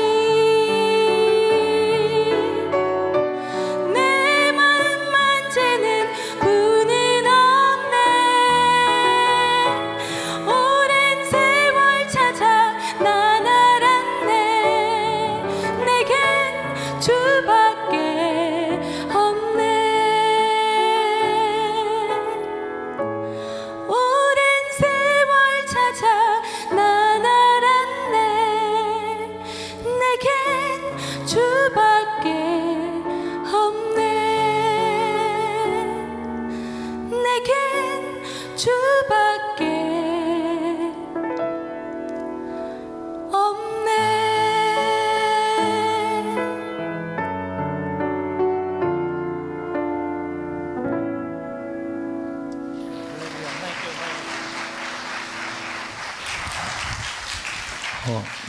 내 마음 만지는 분은 없네. 오랜 세월 찾아 난 알았네. 내겐 주밖에 없네.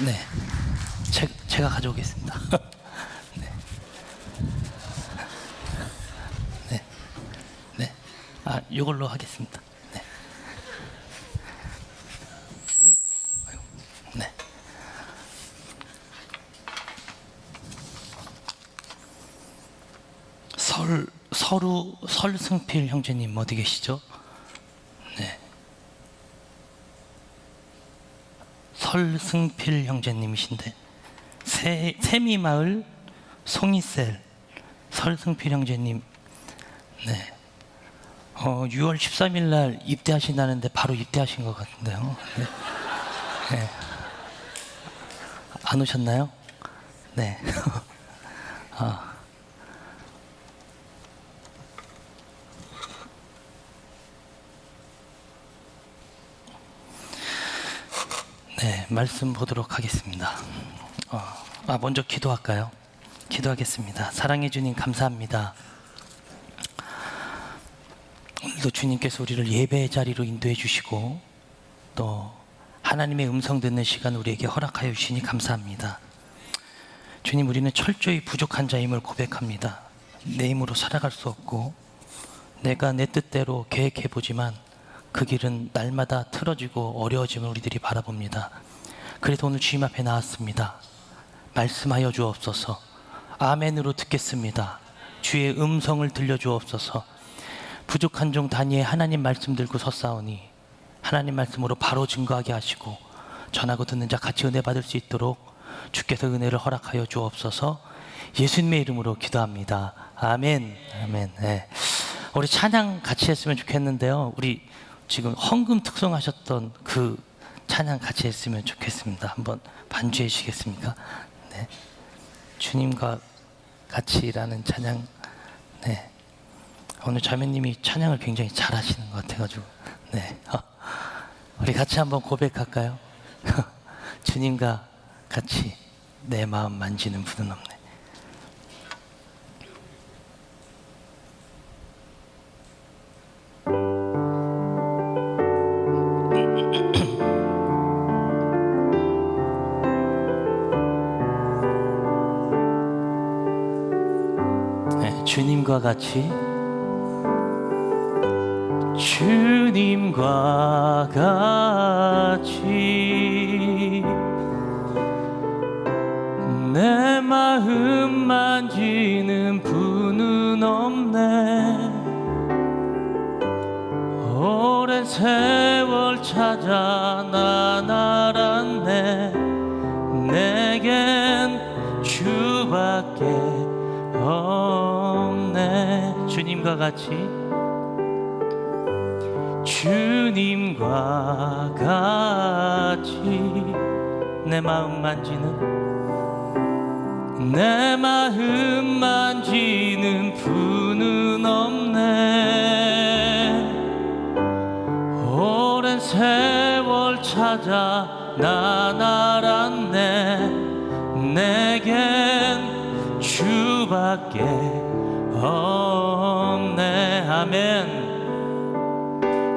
네, 제가 가져오겠습니다. 네. 네, 네, 이걸로 하겠습니다. 네, 아이고, 네. 설승필 형제님 어디 계시죠? 네. 설승필 형제님이신데 세미마을 송이셀 설승필 형제님. 네. 6월 13일 날 입대하신다는데 바로 입대하신 것 같은데요. 네. 네. 안 오셨나요? 네. 네, 말씀 보도록 하겠습니다. 먼저 기도할까요? 기도하겠습니다. 사랑해 주님 감사합니다. 오늘도 주님께서 우리를 예배의 자리로 인도해 주시고 또 하나님의 음성 듣는 시간 우리에게 허락하여 주시니 감사합니다. 주님, 우리는 철저히 부족한 자임을 고백합니다. 내 힘으로 살아갈 수 없고 내가 내 뜻대로 계획해보지만 그 길은 날마다 틀어지고 어려워짐을 우리들이 바라봅니다. 그래서 오늘 주님 앞에 나왔습니다. 말씀하여 주옵소서. 아멘으로 듣겠습니다. 주의 음성을 들려주옵소서. 부족한 종 다니엘 하나님 말씀 들고 섰사오니 하나님 말씀으로 바로 증거하게 하시고 전하고 듣는 자 같이 은혜 받을 수 있도록 주께서 은혜를 허락하여 주옵소서. 예수님의 이름으로 기도합니다. 아멘. 아멘. 네. 우리 찬양 같이 했으면 좋겠는데요. 우리 지금 헌금 특송하셨던 그 찬양 같이 했으면 좋겠습니다. 한번 반주해 주시겠습니까? 네. 주님과 같이라는 찬양. 네. 오늘 자매님이 찬양을 굉장히 잘하시는 것 같아가지고. 네. 우리 같이 한번 고백할까요? 주님과 같이 내 마음 만지는 분은 없네. 주님과 같이 주님과 같이 내 마음 만지는 분은 없네. 오랜 세월 찾아 난 알았네. 내겐 주밖에 없네. 주님과 같이 주님과 같이 내 마음 만지는 분은 없네. 오랜 세월 찾아 난 알았네. 내겐 주밖에 없네. 아멘.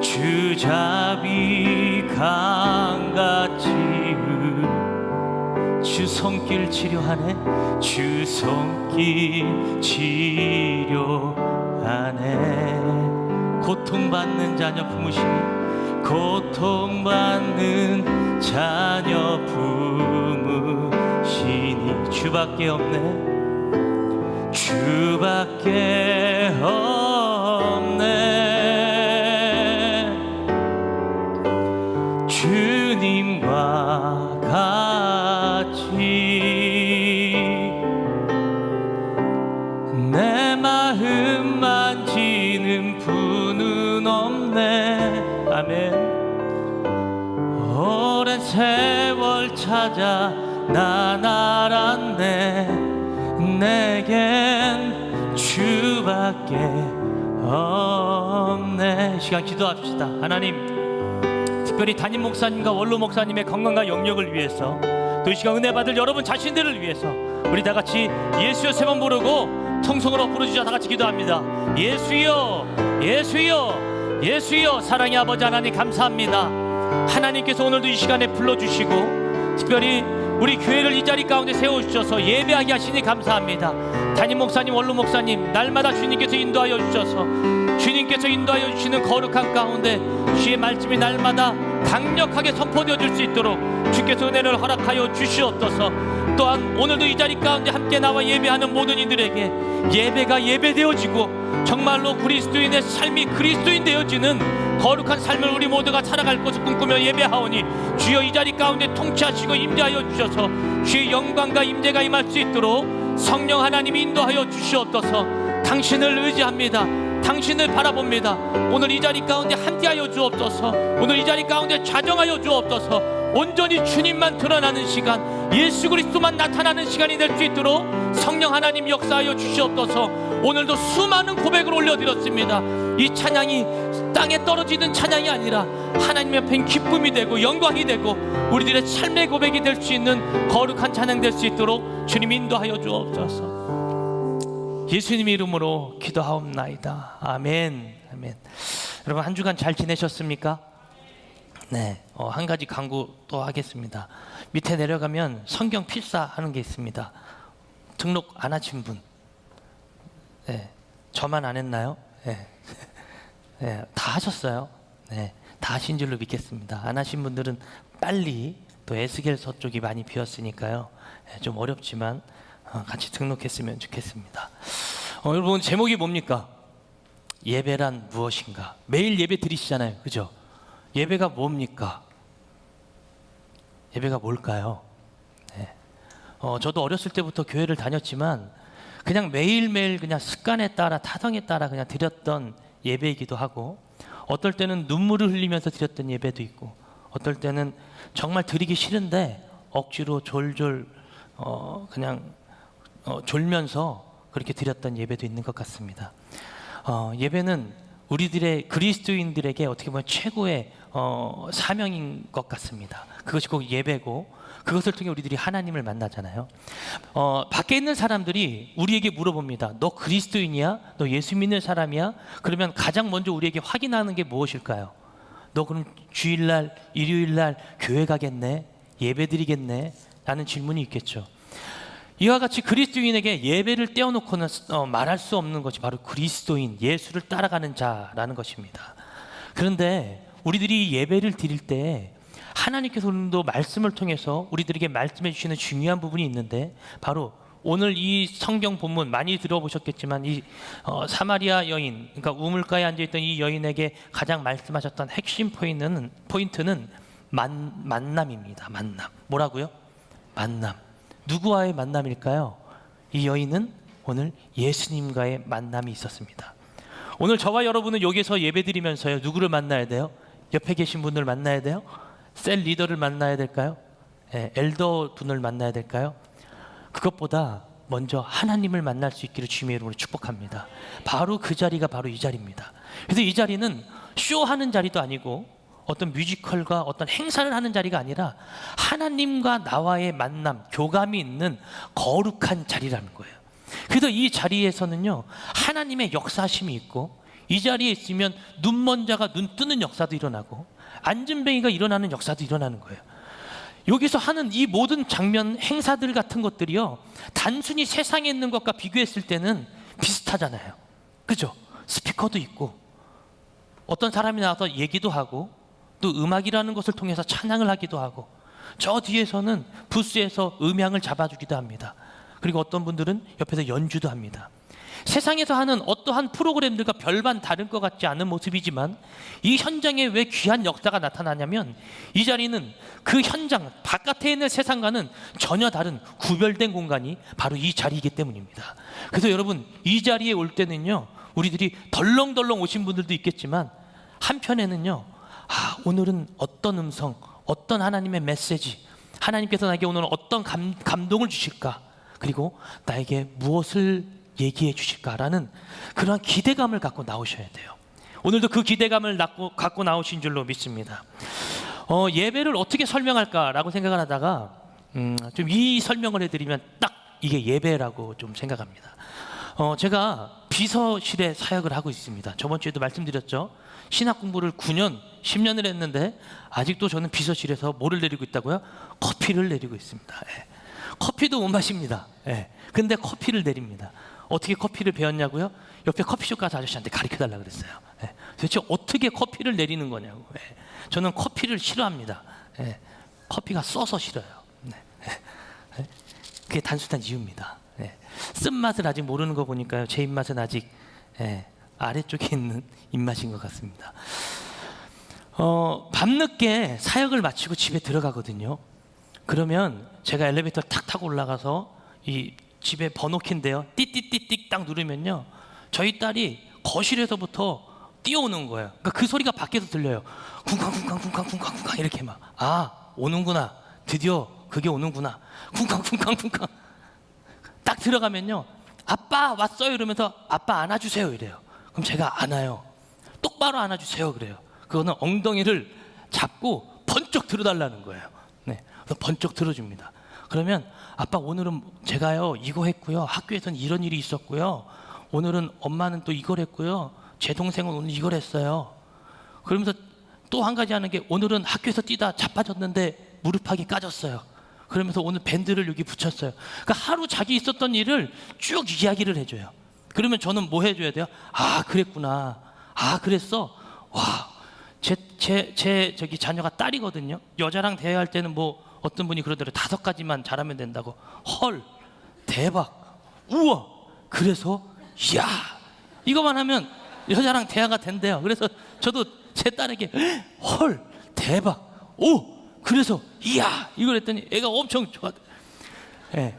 주잡이 강같이 주 손길 치료하네. 주 손길 치료하네. 고통받는 자녀 부모심이 고통받는 자녀 부모시니 주밖에 없네. 주밖에 없네. 주님과 같이 내 마음 만지는 분은 없네. 아멘. 오랜 세월 찾아 난 알았네. 내겐 주밖에 없네. 시간 기도합시다. 하나님, 특별히 담임 목사님과 원로 목사님의 건강과 영역을 위해서 또 이 시간 은혜 받을 여러분 자신들을 위해서 우리 다 같이 예수여 세 번 부르고 통성으로 부르짖어 다 같이 기도합니다. 예수여, 예수여, 예수여. 사랑의 아버지 하나님 감사합니다. 하나님께서 오늘도 이 시간에 불러주시고 특별히 우리 교회를 이 자리 가운데 세워주셔서 예배하게 하시니 감사합니다. 담임 목사님, 원로 목사님, 날마다 주님께서 인도하여 주셔서 주님께서 인도하여 주시는 거룩한 가운데 주의 말씀이 날마다 강력하게 선포되어질 수 있도록 주께서 은혜를 허락하여 주시옵소서. 또한 오늘도 이 자리 가운데 함께 나와 예배하는 모든 이들에게 예배가 예배되어지고 정말로 그리스도인의 삶이 그리스도인 되어지는 거룩한 삶을 우리 모두가 살아갈 것을 꿈꾸며 예배하오니 주여 이 자리 가운데 통치하시고 임재하여 주셔서 주의 영광과 임재가 임할 수 있도록 성령 하나님이 인도하여 주시옵소서. 당신을 의지합니다. 당신을 바라봅니다. 오늘 이 자리 가운데 함께하여 주옵소서. 오늘 이 자리 가운데 좌정하여 주옵소서. 온전히 주님만 드러나는 시간, 예수 그리스도만 나타나는 시간이 될 수 있도록 성령 하나님 역사하여 주시옵소서. 오늘도 수많은 고백을 올려드렸습니다. 이 찬양이 땅에 떨어지는 찬양이 아니라 하나님 앞엔 기쁨이 되고 영광이 되고 우리들의 삶의 고백이 될 수 있는 거룩한 찬양 될 수 있도록 주님 인도하여 주옵소서. 예수님 이름으로 기도하옵나이다. 아멘. 아멘. 여러분 한 주간 잘 지내셨습니까? 네. 한 가지 광고 또 하겠습니다. 밑에 내려가면 성경 필사하는 게 있습니다. 등록 안 하신 분. 네. 저만 안 했나요? 네. 네. 다 하셨어요. 네. 다 하신 줄로 믿겠습니다. 안 하신 분들은 빨리 또 에스겔서 쪽이 많이 비었으니까요. 네. 좀 어렵지만 같이 등록했으면 좋겠습니다. 여러분 제목이 뭡니까? 예배란 무엇인가? 매일 예배 드리시잖아요, 그죠? 예배가 뭡니까? 예배가 뭘까요? 네. 저도 어렸을 때부터 교회를 다녔지만 그냥 매일매일 그냥 습관에 따라 타성에 따라 그냥 드렸던 예배이기도 하고 어떨 때는 눈물을 흘리면서 드렸던 예배도 있고 어떨 때는 정말 드리기 싫은데 억지로 졸졸 그냥 졸면서 그렇게 드렸던 예배도 있는 것 같습니다. 예배는 우리들의 그리스도인들에게 어떻게 보면 최고의 사명인 것 같습니다. 그것이 꼭 예배고 그것을 통해 우리들이 하나님을 만나잖아요. 밖에 있는 사람들이 우리에게 물어봅니다. 너 그리스도인이야? 너 예수 믿는 사람이야? 그러면 가장 먼저 우리에게 확인하는 게 무엇일까요? 너 그럼 주일날, 일요일날 교회 가겠네? 예배 드리겠네? 라는 질문이 있겠죠. 이와 같이 그리스도인에게 예배를 떼어놓고는 말할 수 없는 것이 바로 그리스도인, 예수를 따라가는 자라는 것입니다. 그런데 우리들이 예배를 드릴 때 하나님께서 오늘도 말씀을 통해서 우리들에게 말씀해 주시는 중요한 부분이 있는데 바로 오늘 이 성경 본문 많이 들어보셨겠지만 이 사마리아 여인, 그러니까 우물가에 앉아있던 이 여인에게 가장 말씀하셨던 핵심 포인트는 만남입니다. 만남. 뭐라고요? 만남. 누구와의 만남일까요? 이 여인은 오늘 예수님과의 만남이 있었습니다. 오늘 저와 여러분은 여기서 예배드리면서요 누구를 만나야 돼요? 옆에 계신 분을 만나야 돼요? 셀 리더를 만나야 될까요? 엘더 분을 만나야 될까요? 그것보다 먼저 하나님을 만날 수 있기를 주님의 이름으로 축복합니다. 바로 그 자리가 바로 이 자리입니다. 그래서 이 자리는 쇼하는 자리도 아니고 어떤 뮤지컬과 어떤 행사를 하는 자리가 아니라 하나님과 나와의 만남, 교감이 있는 거룩한 자리라는 거예요. 그래서 이 자리에서는요 하나님의 역사심이 있고 이 자리에 있으면 눈먼 자가 눈 뜨는 역사도 일어나고 안진뱅이가 일어나는 역사도 일어나는 거예요. 여기서 하는 이 모든 장면, 행사들 같은 것들이요 단순히 세상에 있는 것과 비교했을 때는 비슷하잖아요. 그죠? 스피커도 있고 어떤 사람이 나와서 얘기도 하고 또 음악이라는 것을 통해서 찬양을 하기도 하고 저 뒤에서는 부스에서 음향을 잡아주기도 합니다. 그리고 어떤 분들은 옆에서 연주도 합니다. 세상에서 하는 어떠한 프로그램들과 별반 다른 것 같지 않은 모습이지만 이 현장에 왜 귀한 역사가 나타나냐면 이 자리는 그 현장 바깥에 있는 세상과는 전혀 다른 구별된 공간이 바로 이 자리이기 때문입니다. 그래서 여러분 이 자리에 올 때는요 우리들이 덜렁덜렁 오신 분들도 있겠지만 한편에는요 오늘은 어떤 음성, 어떤 하나님의 메시지, 하나님께서 나에게 오늘 어떤 감동을 주실까, 그리고 나에게 무엇을 얘기해 주실까라는 그러한 기대감을 갖고 나오셔야 돼요. 오늘도 그 기대감을 갖고 나오신 줄로 믿습니다. 예배를 어떻게 설명할까라고 생각을 하다가 좀 이 설명을 해드리면 딱 이게 예배라고 좀 생각합니다. 제가 비서실에 사역을 하고 있습니다. 저번 주에도 말씀드렸죠. 신학 공부를 9년, 10년을 했는데 아직도 저는 비서실에서 뭐를 내리고 있다고요? 커피를 내리고 있습니다. 예. 커피도 못 마십니다. 예. 근데 커피를 내립니다. 어떻게 커피를 배웠냐고요? 옆에 커피숍 가서 아저씨한테 가르쳐달라 그랬어요. 예. 도대체 어떻게 커피를 내리는 거냐고. 예. 저는 커피를 싫어합니다. 예. 커피가 써서 싫어요. 네. 예. 그게 단순한 이유입니다. 예. 쓴맛을 아직 모르는 거 보니까요, 제 입맛은 아직 아래쪽에 있는 입맛인 것 같습니다. 밤늦게 사역을 마치고 집에 들어가거든요. 그러면 제가 엘리베이터를 탁 타고 올라가서 이 집에 번호키인데요, 띠띠띠띠 딱 누르면요, 저희 딸이 거실에서부터 뛰어오는 거예요. 그러니까 그 소리가 밖에서 들려요. 쿵쾅쿵쾅쿵쾅쿵쾅쿵쾅 이렇게 막, 아, 오는구나, 드디어 그게 오는구나, 쿵쾅쿵쾅쿵쾅. 딱 들어가면요, 아빠 왔어요 이러면서 아빠 안아주세요 이래요. 그럼 제가 안아요. 똑바로 안아주세요 그래요. 그거는 엉덩이를 잡고 번쩍 들어달라는 거예요. 네, 그래서 번쩍 들어줍니다. 그러면 아빠 오늘은 제가요 이거 했고요, 학교에서는 이런 일이 있었고요, 오늘은 엄마는 또 이걸 했고요, 제 동생은 오늘 이걸 했어요. 그러면서 또 한 가지 하는 게, 오늘은 학교에서 뛰다 자빠졌는데 무릎팍이 까졌어요. 그러면서 오늘 밴드를 여기 붙였어요. 그러니까 하루 자기 있었던 일을 쭉 이야기를 해줘요. 그러면 저는 뭐 해줘야 돼요? 아, 그랬구나. 아, 그랬어. 와, 제 저기 자녀가 딸이거든요. 여자랑 대화할 때는 뭐 어떤 분이 그러더라고요. 5가지만 잘하면 된다고. 헐, 대박, 우와, 그래서 이야, 이거만 하면 여자랑 대화가 된대요. 그래서 저도 제 딸에게 헐, 대박, 오, 그래서 이야, 이걸 했더니 애가 엄청 좋아. 예.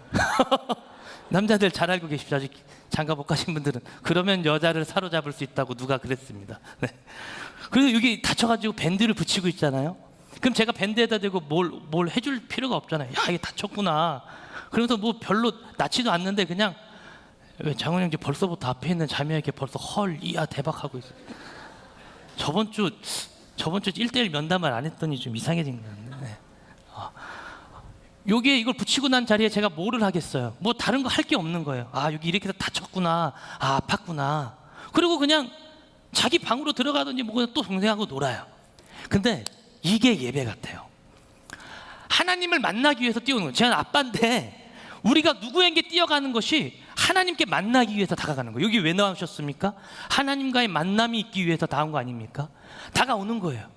남자들 잘 알고 계십시오. 아직 장가 못 가신 분들은. 그러면 여자를 사로잡을 수 있다고 누가 그랬습니다. 네. 그래서 여기 다쳐가지고 밴드를 붙이고 있잖아요. 그럼 제가 밴드에다 대고 뭘 해줄 필요가 없잖아요. 야, 이게 다쳤구나. 그러면서 뭐 별로 낫지도 않는데 그냥, 왜 장훈 형제 벌써부터 앞에 있는 자매에게 벌써 헐, 이야, 대박 하고 있어요. 저번 주 1대1 면담을 안 했더니 좀 이상해진 거예요. 네. 요게 이걸 붙이고 난 자리에 제가 뭐를 하겠어요? 뭐 다른 거 할 게 없는 거예요. 아, 여기 이렇게 다쳤구나. 아, 아팠구나. 그리고 그냥 자기 방으로 들어가더니 뭐 그냥 또 동생하고 놀아요. 근데 이게 예배 같아요. 하나님을 만나기 위해서 뛰어오는 거예요. 제가 아빠인데 우리가 누구에게 뛰어가는 것이 하나님께 만나기 위해서 다가가는 거예요. 여기 왜 나오셨습니까? 하나님과의 만남이 있기 위해서 나온 거 아닙니까? 다가오는 거예요.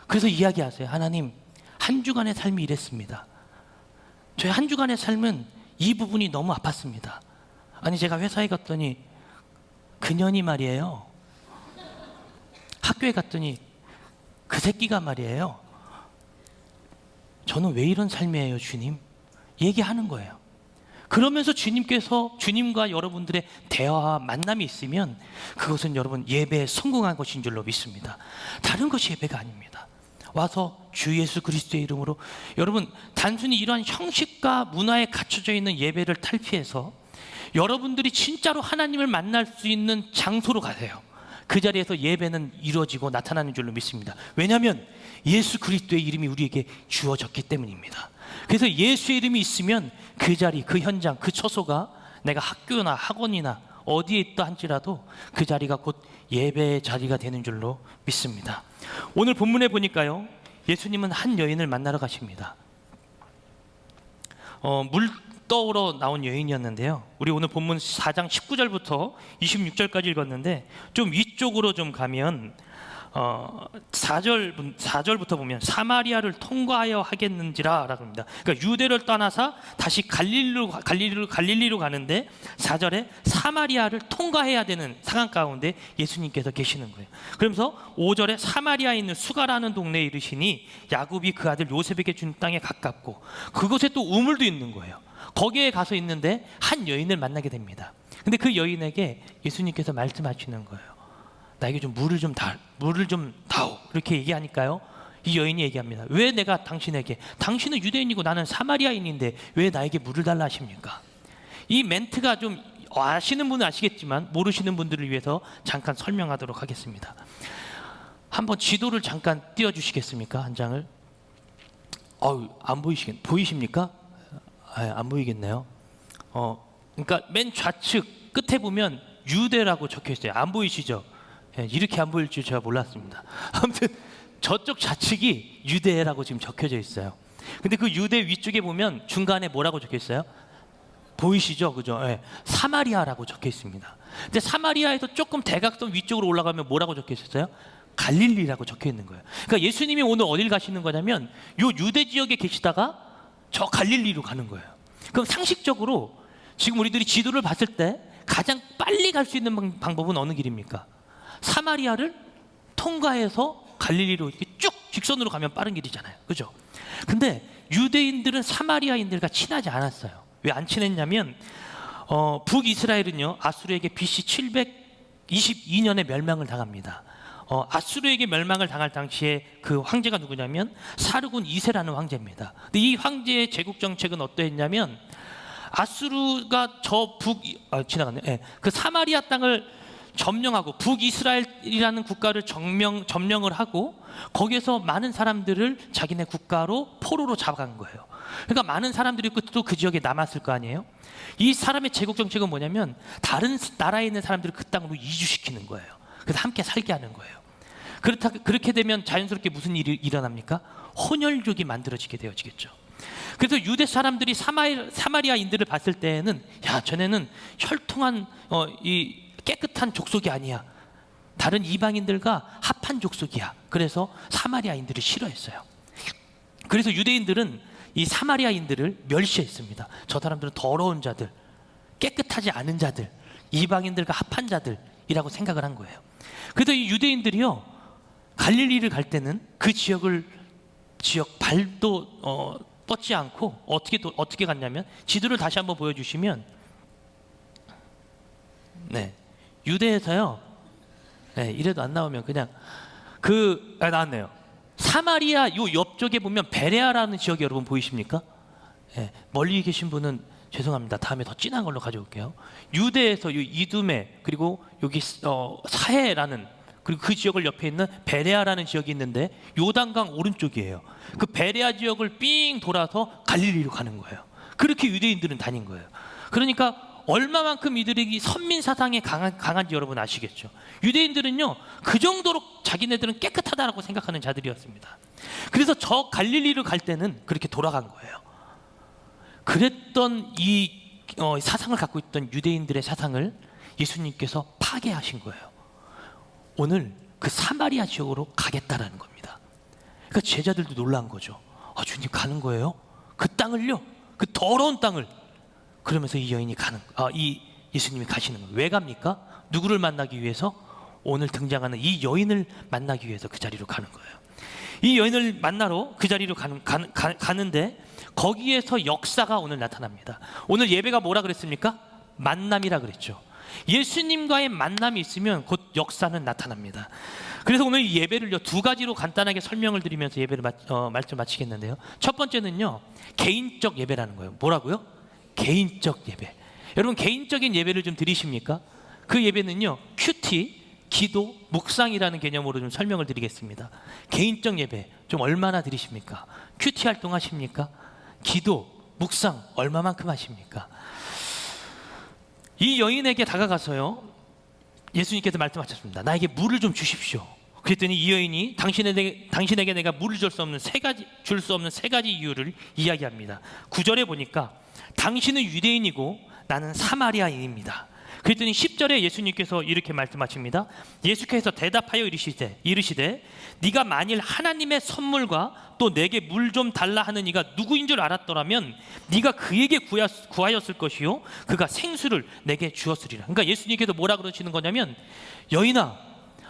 그래서 이야기하세요. 하나님, 한 주간의 삶이 이랬습니다. 저희 한 주간의 삶은 이 부분이 너무 아팠습니다. 아니, 제가 회사에 갔더니 그년이 말이에요, 학교에 갔더니 그 새끼가 말이에요, 저는 왜 이런 삶이에요 주님? 얘기하는 거예요. 그러면서 주님께서, 주님과 여러분들의 대화와 만남이 있으면 그것은 여러분 예배에 성공한 것인 줄로 믿습니다. 다른 것이 예배가 아닙니다. 와서 주 예수 그리스도의 이름으로, 여러분 단순히 이러한 형식과 문화에 갖춰져 있는 예배를 탈피해서 여러분들이 진짜로 하나님을 만날 수 있는 장소로 가세요. 그 자리에서 예배는 이루어지고 나타나는 줄로 믿습니다. 왜냐하면 예수 그리스도의 이름이 우리에게 주어졌기 때문입니다. 그래서 예수의 이름이 있으면 그 자리, 그 현장, 그 처소가, 내가 학교나 학원이나 어디에 있다 할지라도 그 자리가 곧 예배의 자리가 되는 줄로 믿습니다. 오늘 본문에 보니까요, 예수님은 한 여인을 만나러 가십니다. 물떠오러 나온 여인이었는데요. 우리 오늘 본문 4장 19절부터 26절까지 읽었는데, 좀 위쪽으로 좀 가면 4절부터 보면 사마리아를 통과하여 하겠는지라 라고 합니다. 그러니까 유대를 떠나서 다시 갈릴리로 가는데 4절에 사마리아를 통과해야 되는 상황 가운데 예수님께서 계시는 거예요. 그러면서 5절에 사마리아에 있는 수가라는 동네에 이르시니 야곱이 그 아들 요셉에게 준 땅에 가깝고, 그곳에 또 우물도 있는 거예요. 거기에 가서 있는데 한 여인을 만나게 됩니다. 근데 그 여인에게 예수님께서 말씀하시는 거예요. 나에게 좀 물을 좀 다오. 이렇게 얘기하니까요, 이 여인이 얘기합니다. 왜 내가 당신에게, 당신은 유대인이고 나는 사마리아인인데 왜 나에게 물을 달라 하십니까? 이 멘트가 좀 아시는 분은 아시겠지만 모르시는 분들을 위해서 잠깐 설명하도록 하겠습니다. 한번 지도를 잠깐 띄워주시겠습니까? 한 장을. 안 보이십니까? 안 보이겠네요. 그러니까 맨 좌측 끝에 보면 유대라고 적혀 있어요. 안 보이시죠? 예, 이렇게 안 보일 줄 제가 몰랐습니다. 아무튼 저쪽 좌측이 유대라고 지금 적혀져 있어요. 근데 그 유대 위쪽에 보면 중간에 뭐라고 적혀 있어요? 보이시죠? 그죠? 예, 사마리아라고 적혀 있습니다. 근데 사마리아에서 조금 대각선 위쪽으로 올라가면 뭐라고 적혀 있었어요? 갈릴리라고 적혀 있는 거예요. 그러니까 예수님이 오늘 어딜 가시는 거냐면 요 유대 지역에 계시다가 저 갈릴리로 가는 거예요. 그럼 상식적으로 지금 우리들이 지도를 봤을 때 가장 빨리 갈 수 있는 방법은 어느 길입니까? 사마리아를 통과해서 갈릴리로 이렇게 쭉 직선으로 가면 빠른 길이잖아요. 그죠? 근데 유대인들은 사마리아인들과 친하지 않았어요. 왜 안 친했냐면 북이스라엘은요 아수르에게 BC 722년에 멸망을 당합니다. 아수르에게 멸망을 당할 당시에 그 황제가 누구냐면 사르군 2세라는 황제입니다. 근데 이 황제의 제국 정책은 어떠했냐면 아수르가 그 사마리아 땅을 점령하고 북이스라엘이라는 국가를 점령을 하고 거기에서 많은 사람들을 자기네 국가로 포로로 잡아간 거예요. 그러니까 많은 사람들이 또 그 지역에 남았을 거 아니에요. 이 사람의 제국 정책은 뭐냐면 다른 나라에 있는 사람들을 그 땅으로 이주시키는 거예요. 그래서 함께 살게 하는 거예요. 그렇게 되면 자연스럽게 무슨 일이 일어납니까? 혼혈족이 만들어지게 되어지겠죠. 그래서 유대 사람들이 사마리아인들을 봤을 때에는 야, 쟤네는 혈통한 이 깨끗한 족속이 아니야. 다른 이방인들과 합한 족속이야. 그래서 사마리아인들을 싫어했어요. 그래서 유대인들은 이 사마리아인들을 멸시했습니다. 저 사람들은 더러운 자들, 깨끗하지 않은 자들, 이방인들과 합한 자들이라고 생각을 한 거예요. 그래서 이 유대인들이요 갈릴리를 갈 때는 그 지역 발도 뻗지 않고 어떻게 갔냐면 지도를 다시 한번 보여주시면 네 유대에서요 네 이래도 안 나오면 그냥 나왔네요. 사마리아 요 옆쪽에 보면 베레아라는 지역이 여러분 보이십니까? 네, 멀리 계신 분은 죄송합니다. 다음에 더 진한 걸로 가져올게요. 유대에서 이 이두메 그리고 여기 사해라는 그리고 그 지역을 옆에 있는 베레아라는 지역이 있는데 요단강 오른쪽이에요. 그 베레아 지역을 삥 돌아서 갈릴리로 가는 거예요. 그렇게 유대인들은 다닌 거예요. 그러니까 얼마만큼 이들이 선민 사상에 강한지 여러분 아시겠죠? 유대인들은요 그 정도로 자기네들은 깨끗하다라고 생각하는 자들이었습니다. 그래서 저 갈릴리를 갈 때는 그렇게 돌아간 거예요. 그랬던 이 사상을 갖고 있던 유대인들의 사상을 예수님께서 파괴하신 거예요. 오늘 그 사마리아 지역으로 가겠다라는 겁니다. 그러니까 제자들도 놀란 거죠. 주님 가는 거예요? 그 땅을요? 그 더러운 땅을. 그러면서 이 여인이 이 예수님이 가시는 거예요. 왜 갑니까? 누구를 만나기 위해서? 오늘 등장하는 이 여인을 만나기 위해서 그 자리로 가는 거예요. 이 여인을 만나러 그 자리로 가는데 거기에서 역사가 오늘 나타납니다. 오늘 예배가 뭐라 그랬습니까? 만남이라 그랬죠. 예수님과의 만남이 있으면 곧 역사는 나타납니다. 그래서 오늘 이 예배를요 두 가지로 간단하게 설명을 드리면서 예배를 말씀 마치겠는데요. 첫 번째는요 개인적 예배라는 거예요. 뭐라고요? 개인적 예배. 여러분 개인적인 예배를 좀 드리십니까? 그 예배는요 큐티, 기도, 묵상이라는 개념으로 좀 설명을 드리겠습니다. 개인적 예배 좀 얼마나 드리십니까? 큐티 활동하십니까? 기도, 묵상 얼마만큼 하십니까? 이 여인에게 다가가서요 예수님께서 말씀하셨습니다. 나에게 물을 좀 주십시오. 그랬더니 이 여인이 당신에게 내가 물을 줄 수 없는 세 가지 이유를 이야기합니다. 9절에 보니까 당신은 유대인이고 나는 사마리아인입니다. 그랬더니 10절에 예수님께서 이렇게 말씀하십니다. 예수께서 대답하여 이르시되 네가 만일 하나님의 선물과 또 내게 물 좀 달라 하는 이가 누구인 줄 알았더라면 네가 그에게 구하였을 것이요 그가 생수를 내게 주었으리라. 그러니까 예수님께서 뭐라 그러시는 거냐면 여인아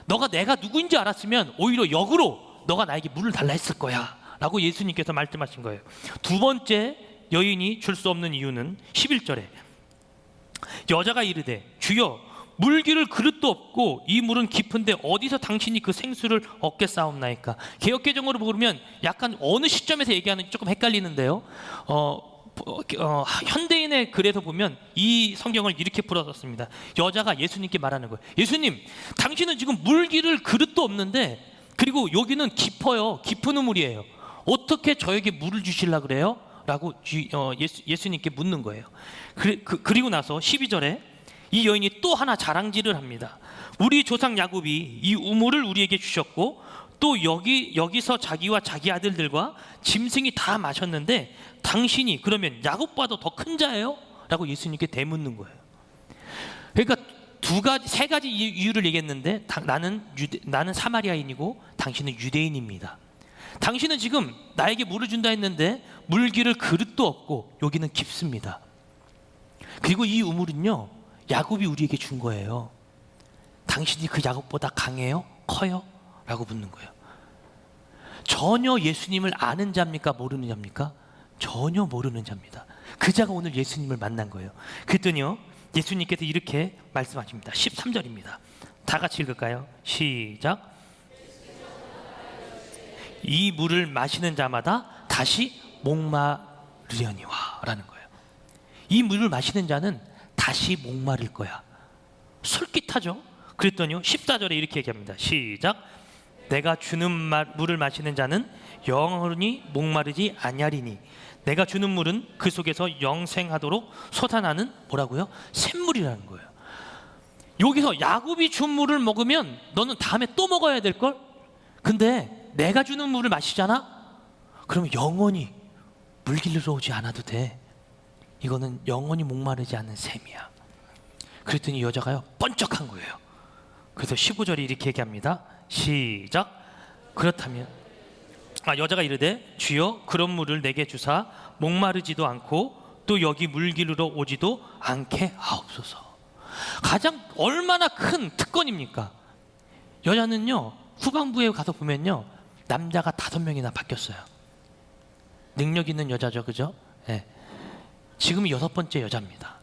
너가 내가 누구인지 알았으면 오히려 역으로 너가 나에게 물을 달라 했을 거야 라고 예수님께서 말씀하신 거예요. 두 번째 여인이 줄 수 없는 이유는 11절에 여자가 이르되 주여 물기를 그릇도 없고 이 물은 깊은데 어디서 당신이 그 생수를 얻겠사옵나이까. 개역개정으로 보면 약간 어느 시점에서 얘기하는지 조금 헷갈리는데요. 현대인의 글에서 보면 이 성경을 이렇게 풀어썼습니다. 여자가 예수님께 말하는 거예요. 예수님 당신은 지금 물기를 그릇도 없는데 그리고 여기는 깊어요. 깊은 우물이에요. 어떻게 저에게 물을 주시려고 그래요? 라고 예수님께 묻는 거예요. 그리고 나서 12절에 이 여인이 또 하나 자랑질을 합니다. 우리 조상 야곱이 이 우물을 우리에게 주셨고 또 여기서 자기와 자기 아들들과 짐승이 다 마셨는데 당신이 그러면 야곱보다 더 큰 자예요? 라고 예수님께 되묻는 거예요. 그러니까 세 가지 이유를 얘기했는데 나는 사마리아인이고 당신은 유대인입니다. 당신은 지금 나에게 물을 준다 했는데 물 기를 그릇도 없고 여기는 깊습니다. 그리고 이 우물은요 야곱이 우리에게 준 거예요. 당신이 그 야곱보다 강해요? 커요? 라고 묻는 거예요. 전혀 예수님을 아는 자입니까? 모르는 자입니까? 전혀 모르는 자입니다. 그 자가 오늘 예수님을 만난 거예요. 그랬더니요 예수님께서 이렇게 말씀하십니다. 13절입니다. 다 같이 읽을까요? 시작. 이 물을 마시는 자마다 다시 목마르려니와 라는 거예요. 이 물을 마시는 자는 다시 목마를 거야. 솔깃하죠? 그랬더니요 14절에 이렇게 얘기합니다. 시작. 내가 주는 물을 마시는 자는 영원히 목마르지 아니하리니 내가 주는 물은 그 속에서 영생하도록 솟아나는 뭐라고요? 샘물이라는 거예요. 여기서 야곱이 준 물을 먹으면 너는 다음에 또 먹어야 될걸? 근데 내가 주는 물을 마시잖아? 그러면 영원히 물 길러 오지 않아도 돼. 이거는 영원히 목마르지 않는 샘이야. 그랬더니 여자가요 번쩍한 거예요. 그래서 15절에 이렇게 얘기합니다. 시작. 그렇다면 여자가 이르되 주여 그런 물을 내게 주사 목마르지도 않고 또 여기 물 기르러 오지도 않게 하옵소서. 가장 얼마나 큰 특권입니까? 여자는요 후반부에 가서 보면요 남자가 5명이나 바뀌었어요. 능력 있는 여자죠, 그죠? 네. 지금 6번째 여자입니다.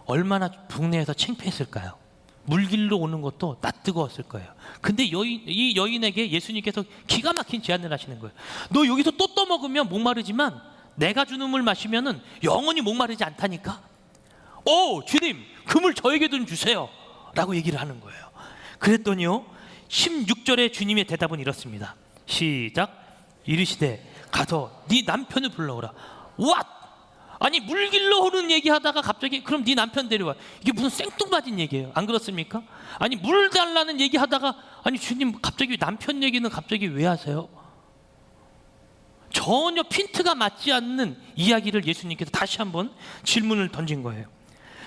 얼마나 국내에서 창피했을까요? 물길로 오는 것도 낯뜨거웠을 거예요. 근데 이 여인에게 예수님께서 기가 막힌 제안을 하시는 거예요. 너 여기서 또 떠먹으면 목마르지만 내가 주는 물 마시면은 영원히 목마르지 않다니까. 주님 그 물 저에게 좀 주세요 라고 얘기를 하는 거예요. 그랬더니요 16절에 주님의 대답은 이렇습니다. 시작. 이르시되 가서 네 남편을 불러오라. What? 아니 물 길러 오는 얘기하다가 갑자기 그럼 네 남편 데려와. 이게 무슨 생뚱맞은 얘기예요. 안 그렇습니까? 아니 물 달라는 얘기하다가 아니 주님 갑자기 남편 얘기는 갑자기 왜 하세요? 전혀 핀트가 맞지 않는 이야기를 예수님께서 다시 한번 질문을 던진 거예요.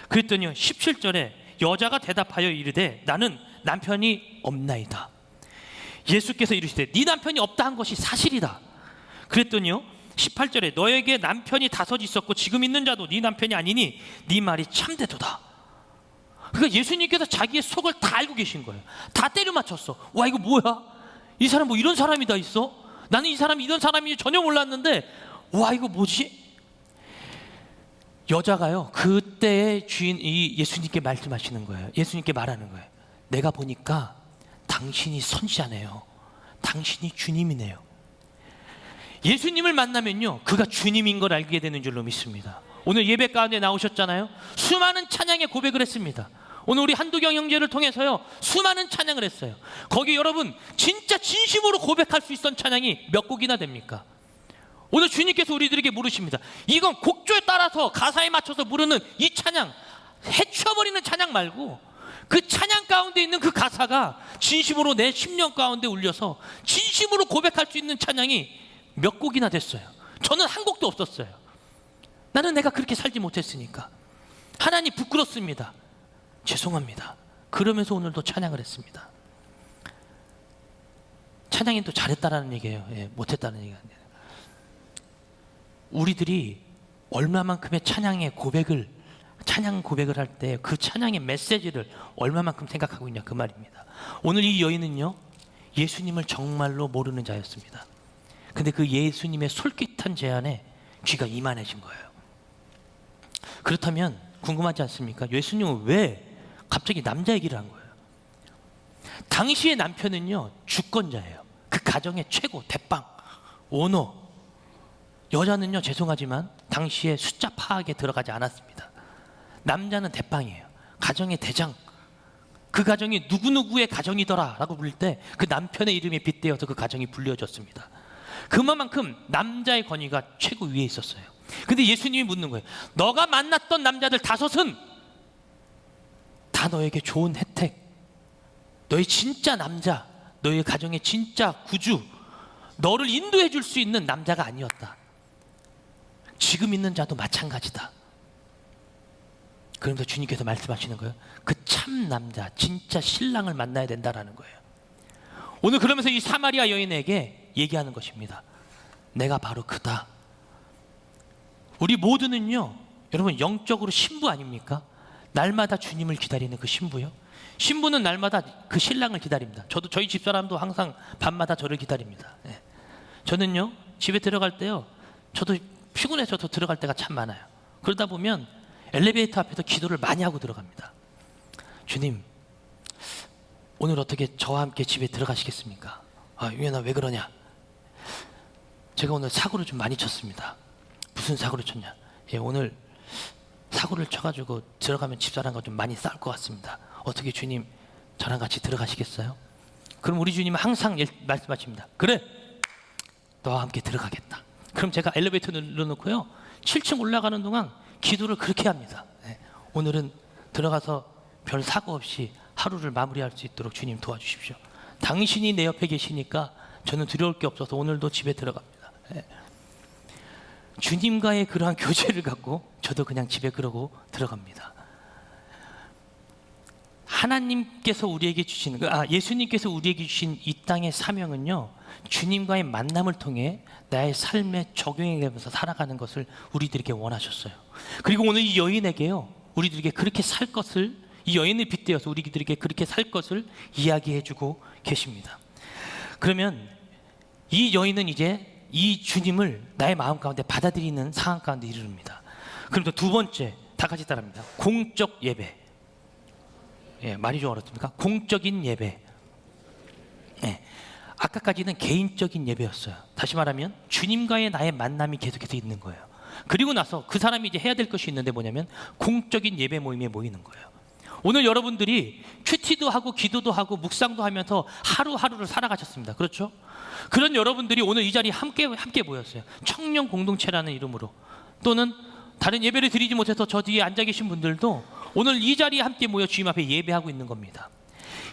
그랬더니 17절에 여자가 대답하여 이르되 나는 남편이 없나이다. 예수께서 이르시되 네 남편이 없다 한 것이 사실이다. 그랬더니요 18절에 너에게 남편이 5 있었고 지금 있는 자도 네 남편이 아니니 네 말이 참되도다. 그러니까 예수님께서 자기의 속을 다 알고 계신 거예요. 다 때려 맞췄어. 와 이거 뭐야? 이 사람 뭐 이런 사람이 다 있어? 나는 이 사람이 이런 사람인지 전혀 몰랐는데 와 이거 뭐지? 여자가요 그때의 주인이 예수님께 말씀하시는 거예요. 예수님께 말하는 거예요. 내가 보니까 당신이 선지자네요. 당신이 주님이네요. 예수님을 만나면요 그가 주님인 걸 알게 되는 줄로 믿습니다. 오늘 예배 가운데 나오셨잖아요. 수많은 찬양의 고백을 했습니다. 오늘 우리 한두경 형제를 통해서요 수많은 찬양을 했어요. 거기 여러분 진짜 진심으로 고백할 수 있던 찬양이 몇 곡이나 됩니까? 오늘 주님께서 우리들에게 물으십니다. 이건 곡조에 따라서 가사에 맞춰서 부르는 이 찬양, 해쳐버리는 찬양 말고 그 찬양 가운데 있는 그 가사가 진심으로 내 심령 가운데 울려서 진심으로 고백할 수 있는 찬양이 몇 곡이나 됐어요. 저는 한 곡도 없었어요. 나는 내가 그렇게 살지 못했으니까 하나님 부끄럽습니다. 죄송합니다. 그러면서 오늘도 찬양을 했습니다. 찬양이 또 잘했다라는 얘기예요. 못했다는 얘기가 아니라 우리들이 얼마만큼의 찬양 고백을 할 때 그 찬양의 메시지를 얼마만큼 생각하고 있냐 그 말입니다. 오늘 이 여인은요 예수님을 정말로 모르는 자였습니다. 근데 그 예수님의 솔깃한 제안에 귀가 이만해진 거예요. 그렇다면 궁금하지 않습니까? 예수님은 왜 갑자기 남자 얘기를 한 거예요? 당시의 남편은요 주권자예요. 그 가정의 최고 대빵 오너. 여자는요 죄송하지만 당시에 숫자 파악에 들어가지 않았습니다. 남자는 대빵이에요. 가정의 대장. 그 가정이 누구누구의 가정이더라 라고 부를 때 그 남편의 이름에 빗대어서 그 가정이 불려졌습니다. 그만큼 남자의 권위가 최고 위에 있었어요. 근데 예수님이 묻는 거예요. 너가 만났던 남자들 5은 다 너에게 좋은 혜택, 너의 진짜 남자, 너의 가정의 진짜 구주, 너를 인도해 줄 수 있는 남자가 아니었다. 지금 있는 자도 마찬가지다. 그러면서 주님께서 말씀하시는 거예요. 그 참 남자, 진짜 신랑을 만나야 된다라는 거예요. 오늘 그러면서 이 사마리아 여인에게 얘기하는 것입니다. 내가 바로 그다. 우리 모두는요, 여러분 영적으로 신부 아닙니까? 날마다 주님을 기다리는 그 신부요. 신부는 날마다 그 신랑을 기다립니다. 저도 저희 집사람도 항상 밤마다 저를 기다립니다. 네. 저는요 집에 들어갈 때요, 저도 피곤해서 저 들어갈 때가 참 많아요. 그러다 보면 엘리베이터 앞에서 기도를 많이 하고 들어갑니다. 주님, 오늘 어떻게 저와 함께 집에 들어가시겠습니까? 아, 유연아 왜 그러냐? 제가 오늘 사고를 좀 많이 쳤습니다. 무슨 사고를 쳤냐? 예, 오늘 사고를 쳐가지고 들어가면 집사람과 좀 많이 싸울 것 같습니다. 어떻게 주님 저랑 같이 들어가시겠어요? 그럼 우리 주님은 항상 말씀하십니다. 그래, 너와 함께 들어가겠다. 그럼 제가 엘리베이터 눌러놓고요 7층 올라가는 동안 기도를 그렇게 합니다. 네. 오늘은 들어가서 별 사고 없이 하루를 마무리할 수 있도록 주님 도와주십시오. 당신이 내 옆에 계시니까 저는 두려울 게 없어서 오늘도 집에 들어갑니다. 네. 주님과의 그러한 교제를 갖고 저도 그냥 집에 그러고 들어갑니다. 하나님께서 우리에게 주시는 예수님께서 우리에게 주신 이 땅의 사명은요, 주님과의 만남을 통해 나의 삶에 적용해 가면서 살아가는 것을 우리들에게 원하셨어요. 그리고 오늘 이 여인에게요, 우리들에게 그렇게 살 것을, 이 여인을 빗대어서 우리들에게 그렇게 살 것을 이야기해주고 계십니다. 그러면 이 여인은 이제 이 주님을 나의 마음 가운데 받아들이는 상황 가운데 이르릅니다. 그럼 또 두 번째, 다 같이 따라합니다. 공적 예배. 예, 말이 좀 어렵습니까? 공적인 예배. 예, 아까까지는 개인적인 예배였어요. 다시 말하면 주님과의 나의 만남이 계속해서 있는 거예요. 그리고 나서 그 사람이 이제 해야 될 것이 있는데 뭐냐면 공적인 예배 모임에 모이는 거예요. 오늘 여러분들이 큐티도 하고 기도도 하고 묵상도 하면서 하루하루를 살아가셨습니다. 그렇죠? 그런 여러분들이 오늘 이 자리에 함께 모였어요. 청년 공동체라는 이름으로. 또는 다른 예배를 드리지 못해서 저 뒤에 앉아 계신 분들도 오늘 이 자리에 함께 모여 주님 앞에 예배하고 있는 겁니다.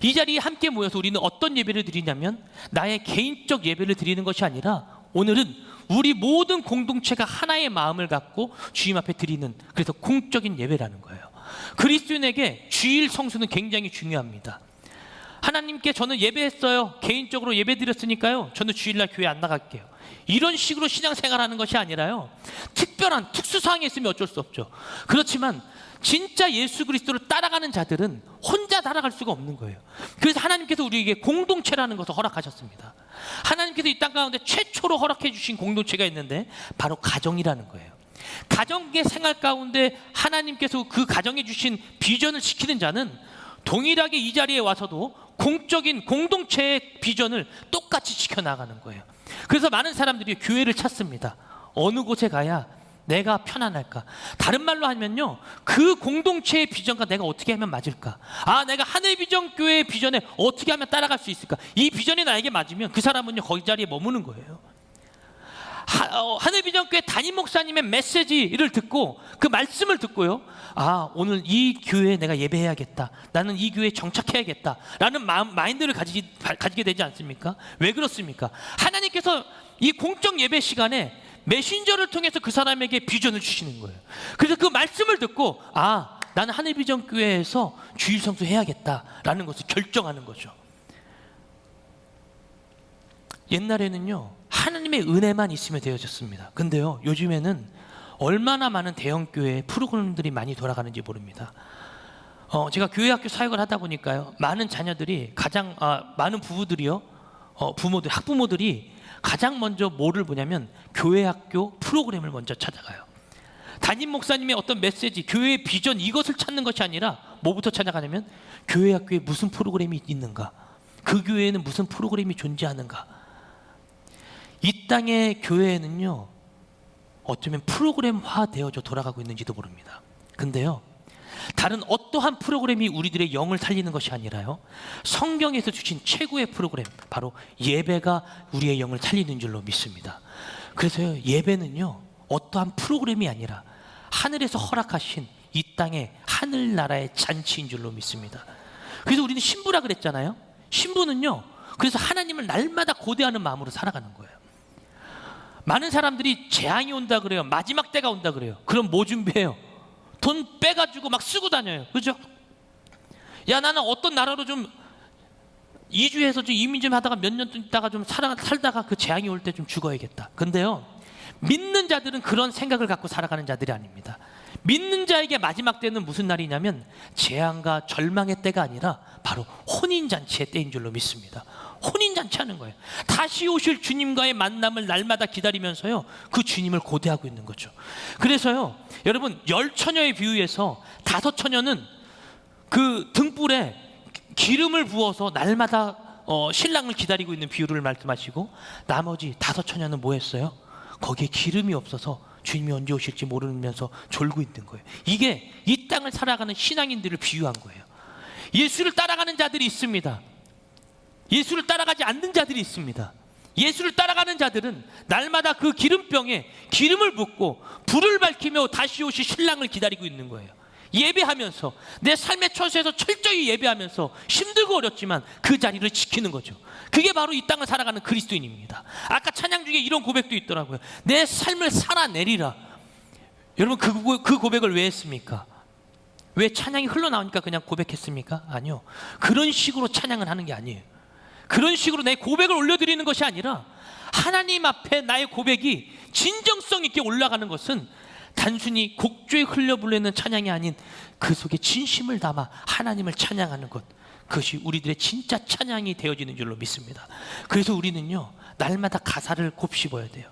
이 자리에 함께 모여서 우리는 어떤 예배를 드리냐면 나의 개인적 예배를 드리는 것이 아니라 오늘은 우리 모든 공동체가 하나의 마음을 갖고 주님 앞에 드리는, 그래서 공적인 예배라는 거예요. 그리스도인에게 주일 성수는 굉장히 중요합니다. 하나님께 저는 예배했어요, 개인적으로 예배 드렸으니까요 저는 주일날 교회 안 나갈게요, 이런 식으로 신앙생활하는 것이 아니라요, 특별한 특수사항이 있으면 어쩔 수 없죠. 그렇지만 진짜 예수 그리스도를 따라가는 자들은 혼자 따라갈 수가 없는 거예요. 그래서 하나님께서 우리에게 공동체라는 것을 허락하셨습니다. 하나님께서 이 땅 가운데 최초로 허락해 주신 공동체가 있는데 바로 가정이라는 거예요. 가정의 생활 가운데 하나님께서 그 가정에 주신 비전을 지키는 자는 동일하게 이 자리에 와서도 공적인 공동체의 비전을 똑같이 지켜나가는 거예요. 그래서 많은 사람들이 교회를 찾습니다. 어느 곳에 가야 내가 편안할까? 다른 말로 하면요, 그 공동체의 비전과 내가 어떻게 하면 맞을까? 내가 하늘비전교회의 비전에 어떻게 하면 따라갈 수 있을까? 이 비전이 나에게 맞으면 그 사람은요 거기 자리에 머무는 거예요. 하늘비전교회 담임 목사님의 메시지를 듣고 그 말씀을 듣고요, 오늘 이 교회에 내가 예배해야겠다, 나는 이 교회에 정착해야겠다 라는 마인드를 가지게 되지 않습니까? 왜 그렇습니까? 하나님께서 이 공적 예배 시간에 메신저를 통해서 그 사람에게 비전을 주시는 거예요. 그래서 그 말씀을 듣고 나는 하늘비전교회에서 주일 성수 해야겠다라는 것을 결정하는 거죠. 옛날에는요 하나님의 은혜만 있으면 되어졌습니다. 근데요 요즘에는 얼마나 많은 대형교회 프로그램들이 많이 돌아가는지 모릅니다. 제가 교회학교 사역을 하다 보니까요, 많은 자녀들이 많은 부부들이요, 학부모들이 가장 먼저 뭐를 보냐면 교회학교 프로그램을 먼저 찾아가요. 담임 목사님의 어떤 메시지, 교회의 비전, 이것을 찾는 것이 아니라 뭐부터 찾아가냐면 교회학교에 무슨 프로그램이 있는가, 그 교회에는 무슨 프로그램이 존재하는가. 이 땅의 교회에는요 어쩌면 프로그램화 되어져 돌아가고 있는지도 모릅니다. 근데요 다른 어떠한 프로그램이 우리들의 영을 살리는 것이 아니라요, 성경에서 주신 최고의 프로그램, 바로 예배가 우리의 영을 살리는 줄로 믿습니다. 그래서요 예배는요 어떠한 프로그램이 아니라 하늘에서 허락하신 이 땅의 하늘나라의 잔치인 줄로 믿습니다. 그래서 우리는 신부라 그랬잖아요. 신부는요, 그래서 하나님을 날마다 고대하는 마음으로 살아가는 거예요. 많은 사람들이 재앙이 온다 그래요. 마지막 때가 온다 그래요. 그럼 뭐 준비해요? 돈 빼가지고 막 쓰고 다녀요. 그죠? 야, 나는 어떤 나라로 좀 이주해서 좀 이민 좀 하다가 몇 년 있다가 좀 살다가 그 재앙이 올 때 좀 죽어야겠다. 근데요, 믿는 자들은 그런 생각을 갖고 살아가는 자들이 아닙니다. 믿는 자에게 마지막 때는 무슨 날이냐면 재앙과 절망의 때가 아니라 바로 혼인잔치의 때인 줄로 믿습니다. 혼인잔치 하는 거예요. 다시 오실 주님과의 만남을 날마다 기다리면서요, 그 주님을 고대하고 있는 거죠. 그래서요, 여러분, 10처녀의 비유에서 5처녀는 그 등불에 기름을 부어서 날마다 신랑을 기다리고 있는 비유를 말씀하시고, 나머지 5처녀는 뭐 했어요? 거기에 기름이 없어서 주님이 언제 오실지 모르면서 졸고 있는 거예요. 이게 이 땅을 살아가는 신앙인들을 비유한 거예요. 예수를 따라가는 자들이 있습니다. 예수를 따라가지 않는 자들이 있습니다. 예수를 따라가는 자들은 날마다 그 기름병에 기름을 붓고 불을 밝히며 다시 오실 신랑을 기다리고 있는 거예요. 예배하면서, 내 삶의 처소에서 철저히 예배하면서 힘들고 어렵지만 그 자리를 지키는 거죠. 그게 바로 이 땅을 살아가는 그리스도인입니다. 아까 찬양 중에 이런 고백도 있더라고요. 내 삶을 살아내리라. 여러분, 그 고백을 왜 했습니까? 왜 찬양이 흘러나오니까 그냥 고백했습니까? 아니요. 그런 식으로 찬양을 하는 게 아니에요. 그런 식으로 내 고백을 올려드리는 것이 아니라 하나님 앞에 나의 고백이 진정성 있게 올라가는 것은 단순히 곡조에 흘려 부르는 찬양이 아닌 그 속에 진심을 담아 하나님을 찬양하는 것, 그것이 우리들의 진짜 찬양이 되어지는 줄로 믿습니다. 그래서 우리는요, 날마다 가사를 곱씹어야 돼요.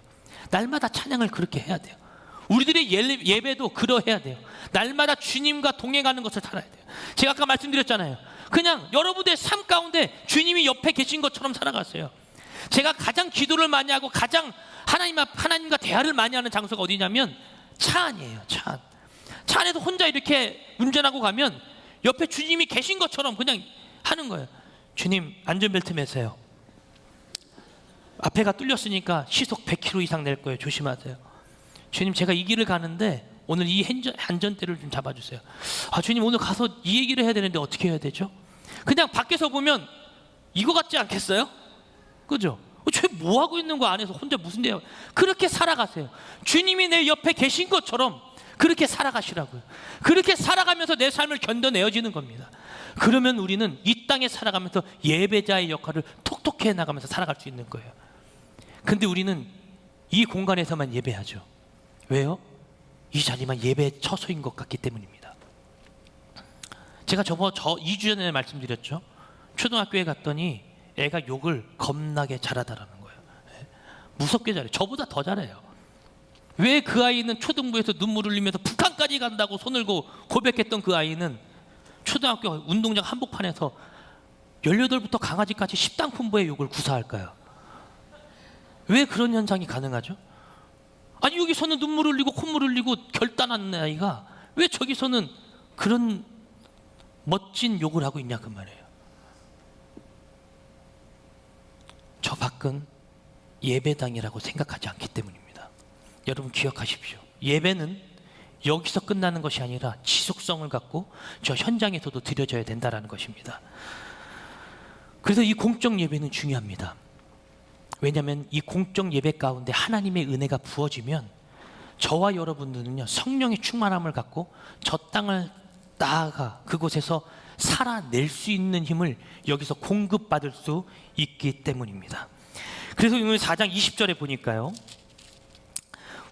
날마다 찬양을 그렇게 해야 돼요. 우리들의 예배도 그러해야 돼요. 날마다 주님과 동행하는 것을 살아야 돼요. 제가 아까 말씀드렸잖아요. 그냥 여러분의 삶 가운데 주님이 옆에 계신 것처럼 살아가세요. 제가 가장 기도를 많이 하고 가장 하나님과 대화를 많이 하는 장소가 어디냐면 차 안이에요. 차 안에서 혼자 이렇게 운전하고 가면 옆에 주님이 계신 것처럼 그냥 하는 거예요. 주님, 안전벨트 매세요. 앞에가 뚫렸으니까 시속 100km 이상 낼 거예요. 조심하세요. 주님, 제가 이 길을 가는데 오늘 이 안전대를 좀 잡아주세요. 아, 주님, 오늘 가서 이 얘기를 해야 되는데 어떻게 해야 되죠? 그냥 밖에서 보면 이거 같지 않겠어요? 그죠? 쟤 뭐 하고 있는 거 안에서 혼자 무슨 대화? 그렇게 살아가세요. 주님이 내 옆에 계신 것처럼 그렇게 살아가시라고요. 그렇게 살아가면서 내 삶을 견뎌내어지는 겁니다. 그러면 우리는 이 땅에 살아가면서 예배자의 역할을 톡톡히 해나가면서 살아갈 수 있는 거예요. 근데 우리는 이 공간에서만 예배하죠. 왜요? 이 자리만 예배의 처소인 것 같기 때문입니다. 제가 2주 전에 말씀드렸죠. 초등학교에 갔더니 애가 욕을 겁나게 잘하더라는 거예요. 무섭게 잘해요. 저보다 더 잘해요. 왜 그 아이는 초등부에서 눈물 흘리면서 북한까지 간다고 손을 고백했던 그 아이는 초등학교 운동장 한복판에서 18부터 강아지까지 10당품부의 욕을 구사할까요? 왜 그런 현상이 가능하죠? 아니, 여기서는 눈물 흘리고 콧물 흘리고 결단하는 아이가 왜 저기서는 그런 멋진 욕을 하고 있냐 그 말이에요. 저 밖은 예배당이라고 생각하지 않기 때문입니다. 여러분 기억하십시오. 예배는 여기서 끝나는 것이 아니라 지속성을 갖고 저 현장에서도 드려져야 된다는 것입니다. 그래서 이 공적 예배는 중요합니다. 왜냐하면 이 공적 예배 가운데 하나님의 은혜가 부어지면 저와 여러분들은요, 성령의 충만함을 갖고 저 땅을 나아가 그곳에서 살아낼 수 있는 힘을 여기서 공급받을 수 있기 때문입니다. 그래서 오늘 4장 20절에 보니까요,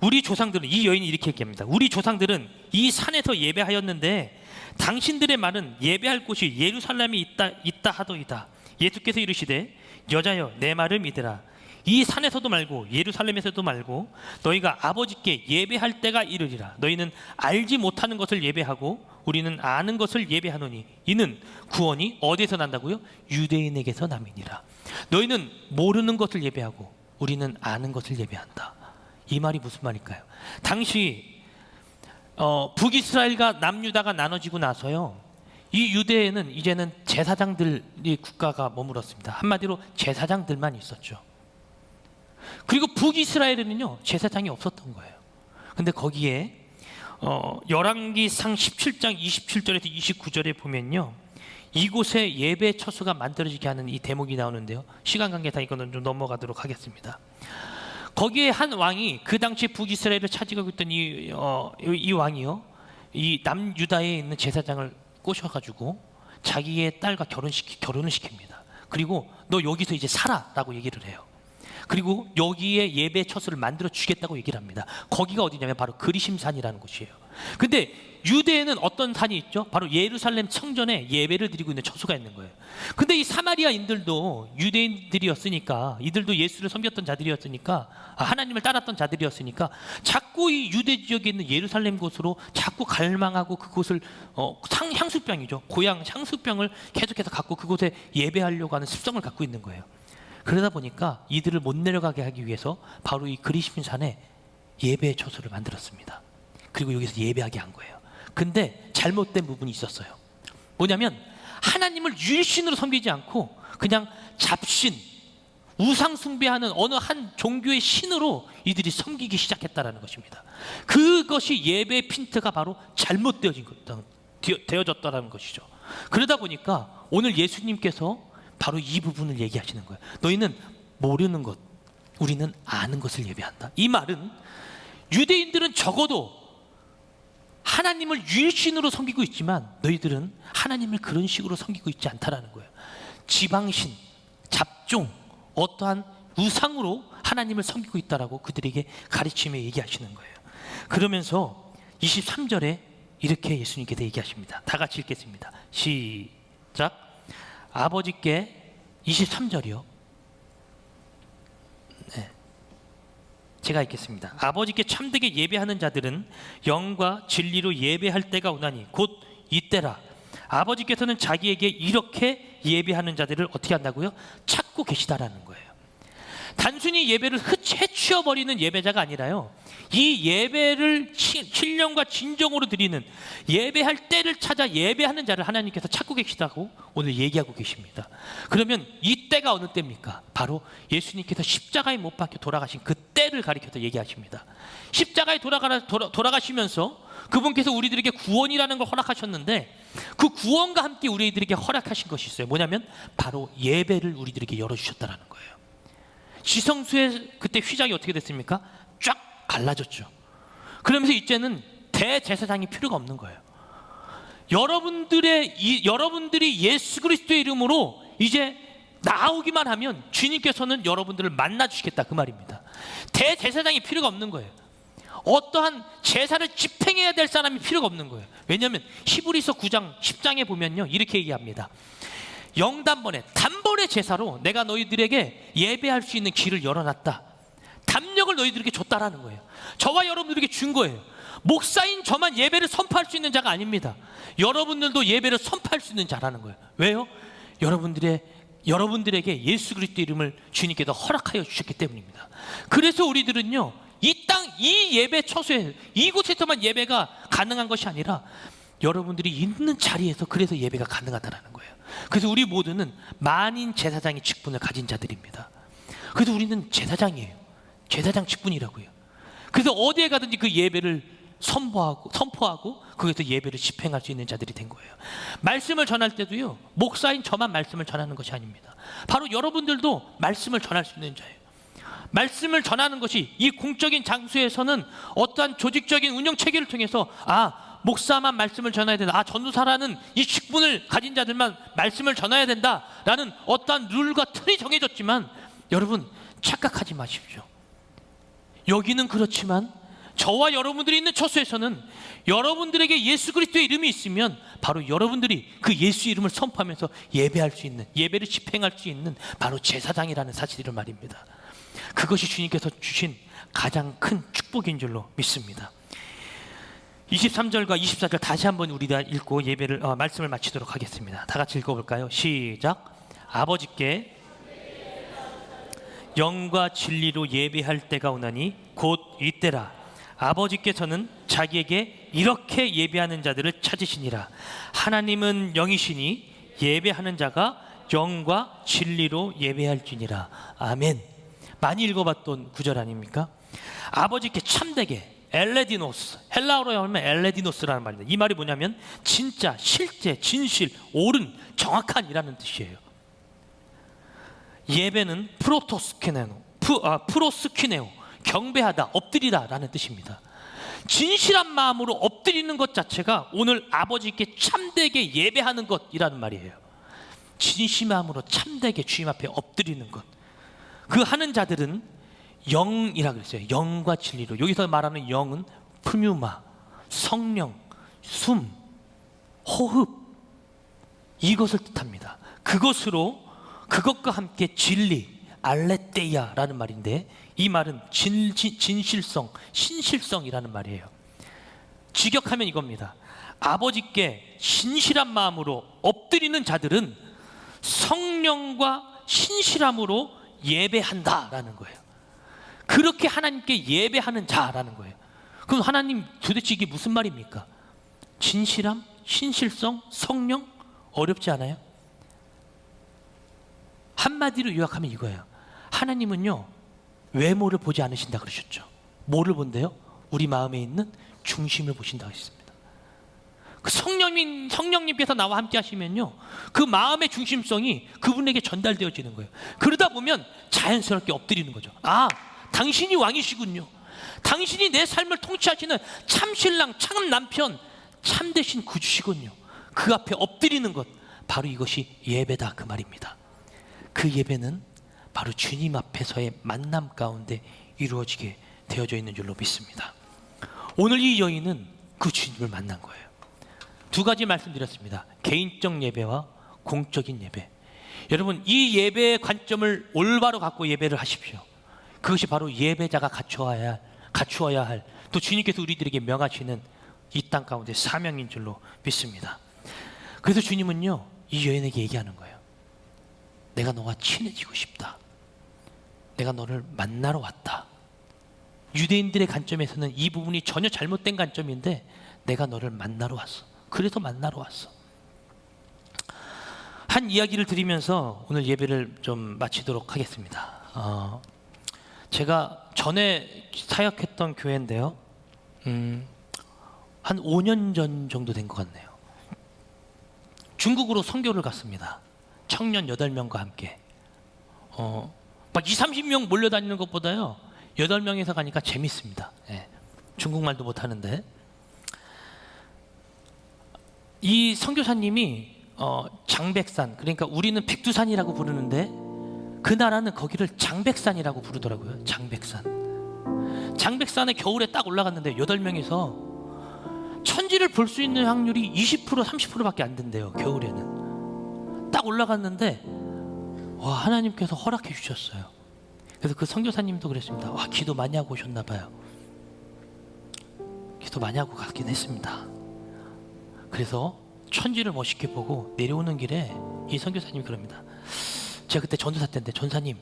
우리 조상들은, 이 여인이 이렇게 얘기합니다. 우리 조상들은 이 산에서 예배하였는데 당신들의 말은 예배할 곳이 예루살렘에 있다 하더이다. 예수께서 이르시되 여자여, 내 말을 믿으라. 이 산에서도 말고 예루살렘에서도 말고 너희가 아버지께 예배할 때가 이르리라. 너희는 알지 못하는 것을 예배하고 우리는 아는 것을 예배하노니 이는 구원이 어디에서 난다고요? 유대인에게서 남이니라. 너희는 모르는 것을 예배하고 우리는 아는 것을 예배한다. 이 말이 무슨 말일까요? 당시 북이스라엘과 남유다가 나눠지고 나서요, 이 유대에는 이제는 제사장들이 국가가 머물었습니다. 한마디로 제사장들만 있었죠. 그리고 북이스라엘에는요, 제사장이 없었던 거예요. 근데 거기에 열왕기상 17장 27절에서 29절에 보면요, 이곳에 예배 처소가 만들어지게 하는 이 대목이 나오는데요. 시간 관계상 이거는 좀 넘어가도록 하겠습니다. 거기에 한 왕이 그 당시 북이스라엘을 차지하고 있던 이 왕이요, 이 남유다에 있는 제사장을 꼬셔가지고 자기의 딸과 결혼을 시킵니다. 그리고 너 여기서 이제 살아라고 얘기를 해요. 그리고 여기에 예배 처소를 만들어 주겠다고 얘기를 합니다. 거기가 어디냐면 바로 그리심산이라는 곳이에요. 근데 유대에는 어떤 산이 있죠? 바로 예루살렘 성전에 예배를 드리고 있는 처소가 있는 거예요. 근데 이 사마리아인들도 유대인들이었으니까, 이들도 예수를 섬겼던 자들이었으니까, 하나님을 따랐던 자들이었으니까 자꾸 이 유대 지역에 있는 예루살렘 곳으로 자꾸 갈망하고 그곳을 향수병이죠, 고향 향수병을 계속해서 갖고 그곳에 예배하려고 하는 습성을 갖고 있는 거예요. 그러다 보니까 이들을 못 내려가게 하기 위해서 바로 이 그리심산에 예배의 처소를 만들었습니다. 그리고 여기서 예배하게 한 거예요. 근데 잘못된 부분이 있었어요. 뭐냐면 하나님을 유일신으로 섬기지 않고 그냥 잡신, 우상 숭배하는 어느 한 종교의 신으로 이들이 섬기기 시작했다는 것입니다. 그것이 예배의 핀트가 바로 잘못되어졌다는 것이죠. 그러다 보니까 오늘 예수님께서 바로 이 부분을 얘기하시는 거예요. 너희는 모르는 것, 우리는 아는 것을 예배한다. 이 말은 유대인들은 적어도 하나님을 유일신으로 섬기고 있지만 너희들은 하나님을 그런 식으로 섬기고 있지 않다라는 거예요. 지방신, 잡종, 어떠한 우상으로 하나님을 섬기고 있다라고 그들에게 가르치며 얘기하시는 거예요. 그러면서 23절에 이렇게 예수님께서 얘기하십니다. 다 같이 읽겠습니다. 시작. 아버지께 23절이요. 네, 제가 읽겠습니다. 아버지께 참되게 예배하는 자들은 영과 진리로 예배할 때가 오나니 곧 이때라. 아버지께서는 자기에게 이렇게 예배하는 자들을 어떻게 한다고요? 찾고 계시다라는 거예요. 단순히 예배를 해치워버리는 예배자가 아니라요, 이 예배를 신령과 진정으로 드리는, 예배할 때를 찾아 예배하는 자를 하나님께서 찾고 계시다고 오늘 얘기하고 계십니다. 그러면 이 때가 어느 때입니까? 바로 예수님께서 십자가에 못 박혀 돌아가신 그 때를 가리켜서 얘기하십니다. 십자가에 돌아가시면서 그분께서 우리들에게 구원이라는 걸 허락하셨는데, 그 구원과 함께 우리들에게 허락하신 것이 있어요. 뭐냐면 바로 예배를 우리들에게 열어주셨다는 거예요. 지성소의 그때 휘장이 어떻게 됐습니까? 쫙 갈라졌죠. 그러면서 이제는 대제사장이 필요가 없는 거예요. 여러분들이 예수 그리스도의 이름으로 이제 나오기만 하면 주님께서는 여러분들을 만나 주시겠다, 그 말입니다. 대제사장이 필요가 없는 거예요. 어떠한 제사를 집행해야 될 사람이 필요가 없는 거예요. 왜냐하면 히브리서 9장 10장에 보면요, 이렇게 얘기합니다. 단번의 제사로 내가 너희들에게 예배할 수 있는 길을 열어놨다. 담력을 너희들에게 줬다라는 거예요. 저와 여러분들에게 준 거예요. 목사인 저만 예배를 선포할 수 있는 자가 아닙니다. 여러분들도 예배를 선포할 수 있는 자라는 거예요. 왜요? 여러분들에게 예수 그리스도의 이름을 주님께서 허락하여 주셨기 때문입니다. 그래서 우리들은요, 이 예배 처소에, 이곳에서만 예배가 가능한 것이 아니라 여러분들이 있는 자리에서 그래서 예배가 가능하다는 거예요. 그래서 우리 모두는 만인 제사장의 직분을 가진 자들입니다. 그래서 우리는 제사장이에요. 제사장 직분이라고요. 그래서 어디에 가든지 그 예배를 선포하고 거기서 예배를 집행할 수 있는 자들이 된 거예요. 말씀을 전할 때도요, 목사인 저만 말씀을 전하는 것이 아닙니다. 바로 여러분들도 말씀을 전할 수 있는 자예요. 말씀을 전하는 것이 이 공적인 장소에서는 어떠한 조직적인 운영 체계를 통해서 목사만 말씀을 전해야 된다, 전도사라는 이 직분을 가진 자들만 말씀을 전해야 된다라는 어떠한 룰과 틀이 정해졌지만, 여러분 착각하지 마십시오. 여기는 그렇지만 저와 여러분들이 있는 처소에서는 여러분들에게 예수 그리스도의 이름이 있으면 바로 여러분들이 그 예수 이름을 선포하면서 예배할 수 있는, 예배를 집행할 수 있는 바로 제사장이라는 사실을 말입니다. 그것이 주님께서 주신 가장 큰 축복인 줄로 믿습니다. 23절과 24절 다시 한번 우리가 읽고 예배를 말씀을 마치도록 하겠습니다. 다 같이 읽어볼까요? 시작. 아버지께 영과 진리로 예배할 때가 오나니 곧 이때라. 아버지께서는 자기에게 이렇게 예배하는 자들을 찾으시니라. 하나님은 영이시니 예배하는 자가 영과 진리로 예배할지니라. 아멘. 많이 읽어봤던 구절 아닙니까? 아버지께 참되게, 엘레디노스, 헬라어로 하면 엘레디노스라는 말입니다. 이 말이 뭐냐면 진짜, 실제, 진실, 옳은, 정확한이라는 뜻이에요. 예배는 프로스키네오, 경배하다, 엎드리다라는 뜻입니다. 진실한 마음으로 엎드리는 것 자체가 오늘 아버지께 참되게 예배하는 것이라는 말이에요. 진실한 마음으로 참되게 주님 앞에 엎드리는 것. 그 하는 자들은 영이라 그랬어요. 영과 진리로. 여기서 말하는 영은 프뉴마, 성령, 숨, 호흡, 이것을 뜻합니다. 그것과 함께 진리, 알레테이아라는 말인데, 이 말은 진실성, 신실성이라는 말이에요. 직역하면 이겁니다. 아버지께 신실한 마음으로 엎드리는 자들은 성령과 신실함으로 예배한다라는 거예요. 그렇게 하나님께 예배하는 자라는 거예요. 그럼 하나님 도대체 이게 무슨 말입니까? 진실함, 신실성, 성령? 어렵지 않아요? 한마디로 요약하면 이거예요. 하나님은요, 외모를 보지 않으신다 그러셨죠. 뭐를 본대요? 우리 마음에 있는 중심을 보신다 하셨습니다. 그 성령님께서 나와 함께 하시면요, 그 마음의 중심성이 그분에게 전달되어지는 거예요. 그러다 보면 자연스럽게 엎드리는 거죠. 아, 당신이 왕이시군요. 당신이 내 삶을 통치하시는 참신랑, 참 남편, 참되신 구주시군요. 그 앞에 엎드리는 것, 바로 이것이 예배다 그 말입니다. 그 예배는 바로 주님 앞에서의 만남 가운데 이루어지게 되어져 있는 줄로 믿습니다. 오늘 이 여인은 그 주님을 만난 거예요. 두 가지 말씀드렸습니다. 개인적 예배와 공적인 예배. 여러분, 이 예배의 관점을 올바로 갖고 예배를 하십시오. 그것이 바로 예배자가 갖추어야 할, 또 주님께서 우리들에게 명하시는 이 땅 가운데 사명인 줄로 믿습니다. 그래서 주님은요, 이 여인에게 얘기하는 거예요. 내가 너와 친해지고 싶다. 내가 너를 만나러 왔다. 유대인들의 관점에서는 이 부분이 전혀 잘못된 관점인데, 내가 너를 만나러 왔어. 그래서 만나러 왔어. 한 이야기를 드리면서 오늘 예배를 좀 마치도록 하겠습니다. 제가 전에 사역했던 교회인데요, 한 5년 전 정도 된 것 같네요. 중국으로 선교를 갔습니다. 청년 8명과 함께. 막 20, 30명 몰려다니는 것보다요, 8명에서 가니까 재밌습니다. 예. 중국말도 못하는데. 이 선교사님이 장백산, 그러니까 우리는 백두산이라고 부르는데 그 나라는 거기를 장백산이라고 부르더라고요. 장백산에 겨울에 딱 올라갔는데 8명이서 천지를 볼 수 있는 확률이 20%, 30%밖에 안 된대요. 겨울에는. 딱 올라갔는데 와, 하나님께서 허락해 주셨어요. 그래서 그 선교사님도 그랬습니다. 와, 기도 많이 하고 오셨나 봐요. 기도 많이 하고 갔긴 했습니다. 그래서 천지를 멋있게 보고 내려오는 길에 이 선교사님이 그럽니다. 제가 그때 전도사 때인데, 전사님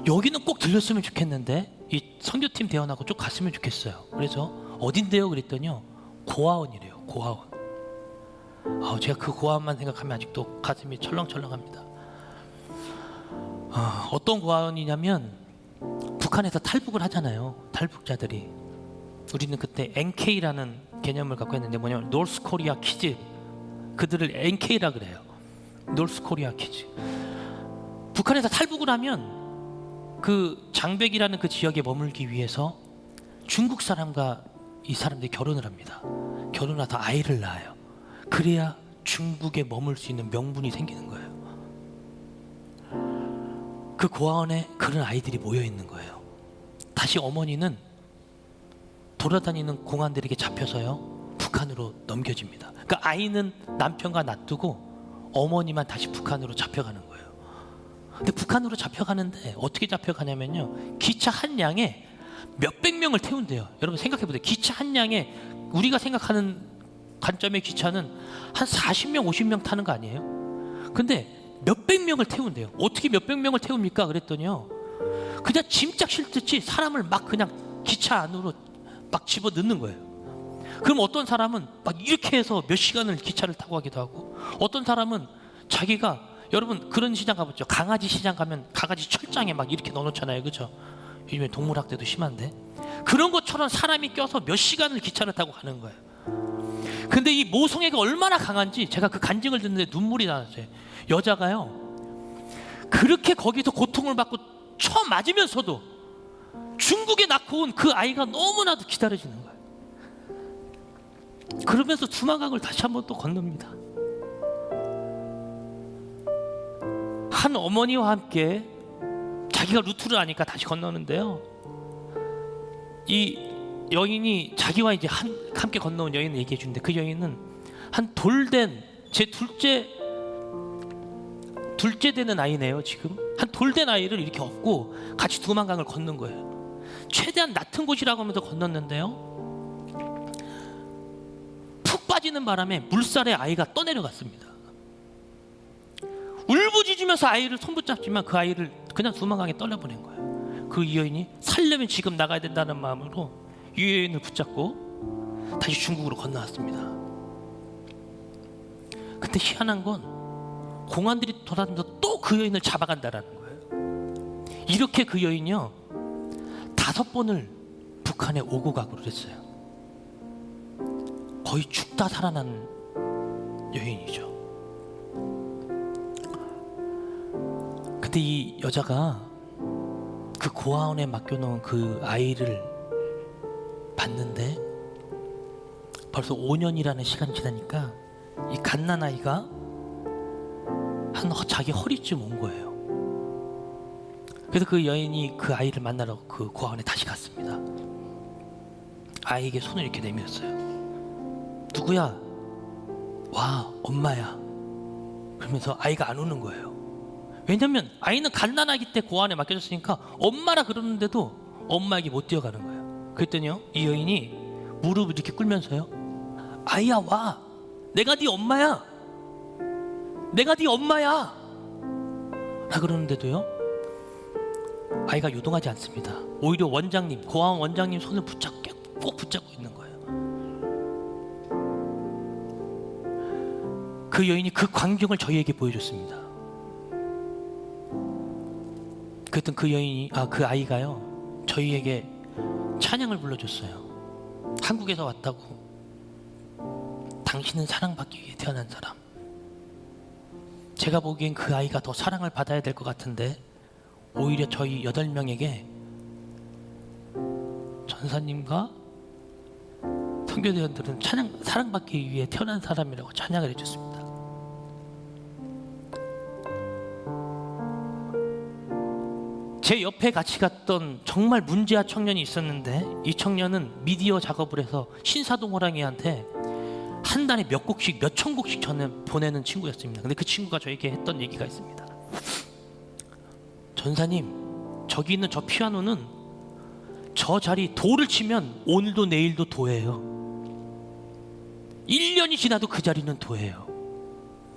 여기는 꼭 들렸으면 좋겠는데 이 선교팀 대원하고 쭉 갔으면 좋겠어요. 그래서 어딘데요? 그랬더니요, 고아원이래요. 고아원. 제가 그 고아원만 생각하면 아직도 가슴이 철렁철렁합니다. 어떤 고아원이냐면 북한에서 탈북을 하잖아요. 탈북자들이. 우리는 그때 NK라는 개념을 갖고 있는데 뭐냐면 노스 코리아 키즈, 그들을 NK라 그래요. 노스 코리아 키즈. 북한에서 탈북을 하면 그 장백이라는 그 지역에 머물기 위해서 중국 사람과 이 사람들이 결혼을 합니다. 결혼해서 아이를 낳아요. 그래야 중국에 머물 수 있는 명분이 생기는 거예요. 그 고아원에 그런 아이들이 모여 있는 거예요. 다시 어머니는 돌아다니는 공안들에게 잡혀서요, 북한으로 넘겨집니다. 그러니까 아이는 남편과 놔두고 어머니만 다시 북한으로 잡혀가는 거예요. 근데 북한으로 잡혀가는데 어떻게 잡혀가냐면요, 기차 한 량에 몇백 명을 태운대요. 여러분 생각해보세요. 기차 한 량에 우리가 생각하는 관점의 기차는 한 40명, 50명 타는 거 아니에요? 근데 몇백 명을 태운대요. 어떻게 몇백 명을 태웁니까? 그랬더니요, 그냥 짐짝 실듯이 사람을 막 그냥 기차 안으로 막 집어 넣는 거예요. 그럼 어떤 사람은 막 이렇게 해서 몇 시간을 기차를 타고 가기도 하고, 어떤 사람은 자기가, 여러분 그런 시장 가봤죠? 강아지 시장 가면 강아지 철장에 막 이렇게 넣어놓잖아요, 그죠? 요즘에 동물학대도 심한데, 그런 것처럼 사람이 껴서 몇 시간을 기차를 타고 가는 거예요. 근데 이 모성애가 얼마나 강한지 제가 그 간증을 듣는데 눈물이 나왔어요. 여자가요, 그렇게 거기서 고통을 받고 처음 맞으면서도 중국에 낳고 온 그 아이가 너무나도 기다려지는 거예요. 그러면서 두만강을 다시 한번 또 건넙니다. 한 어머니와 함께 자기가 루트를 아니까 다시 건너는데요, 이 여인이 자기와 이제 함께 건너온 여인을 얘기해 주는데, 그 여인은 한 돌된 제 둘째 되는 아이네요. 지금 한 돌된 아이를 이렇게 업고 같이 두만강을 걷는 거예요. 최대한 낮은 곳이라고 하면서 건넜는데요, 푹 빠지는 바람에 물살에 아이가 떠내려갔습니다. 울부짖으면서 아이를 손붙잡지만 그 아이를 그냥 두만강에 떨려보낸 거예요. 그 이 여인이 살려면 지금 나가야 된다는 마음으로 이 여인을 붙잡고 다시 중국으로 건너왔습니다. 근데 희한한 건 공안들이 돌아다니면서 또 그 여인을 잡아간다라는 거예요. 이렇게 그 여인이요 5번을 북한에 오고 가고 그랬어요. 거의 죽다 살아난 여인이죠. 근데 이 여자가 그 고아원에 맡겨놓은 그 아이를 봤는데 벌써 5년이라는 시간이 지나니까 이 갓난아이가 한 자기 허리쯤 온 거예요. 그래서 그 여인이 그 아이를 만나러 그 고아원에 다시 갔습니다. 아이에게 손을 이렇게 내밀었어요. 누구야? 와, 엄마야. 그러면서 아이가 안 우는 거예요. 왜냐면 아이는 갓난아기 때 고아원에 맡겨졌으니까 엄마라 그러는데도 엄마에게 못 뛰어가는 거예요. 그랬더니요, 이 여인이 무릎을 이렇게 꿇면서요, 아이야 와, 내가 네 엄마야, 내가 네 엄마야 라 그러는데도요 아이가 요동하지 않습니다. 오히려 원장님, 고아원 원장님 손을 꼭 붙잡고 있는 거예요. 그 여인이 그 광경을 저희에게 보여줬습니다. 그랬던 그 여인이, 그 아이가요 저희에게 찬양을 불러줬어요. 한국에서 왔다고, 당신은 사랑받기 위해 태어난 사람. 제가 보기엔 그 아이가 더 사랑을 받아야 될 것 같은데 오히려 저희 8명에게 전사님과 선교대원들은 사랑받기 위해 태어난 사람이라고 찬양을 해줬습니다. 제 옆에 같이 갔던 정말 문제아 청년이 있었는데, 이 청년은 미디어 작업을 해서 신사동 호랑이한테 한 달에 몇 곡씩, 몇 천 곡씩 저는 보내는 친구였습니다. 근데 그 친구가 저에게 했던 얘기가 있습니다. 전사님, 저기 있는 저 피아노는 저 자리 도를 치면 오늘도 내일도 도예요. 1년이 지나도 그 자리는 도예요.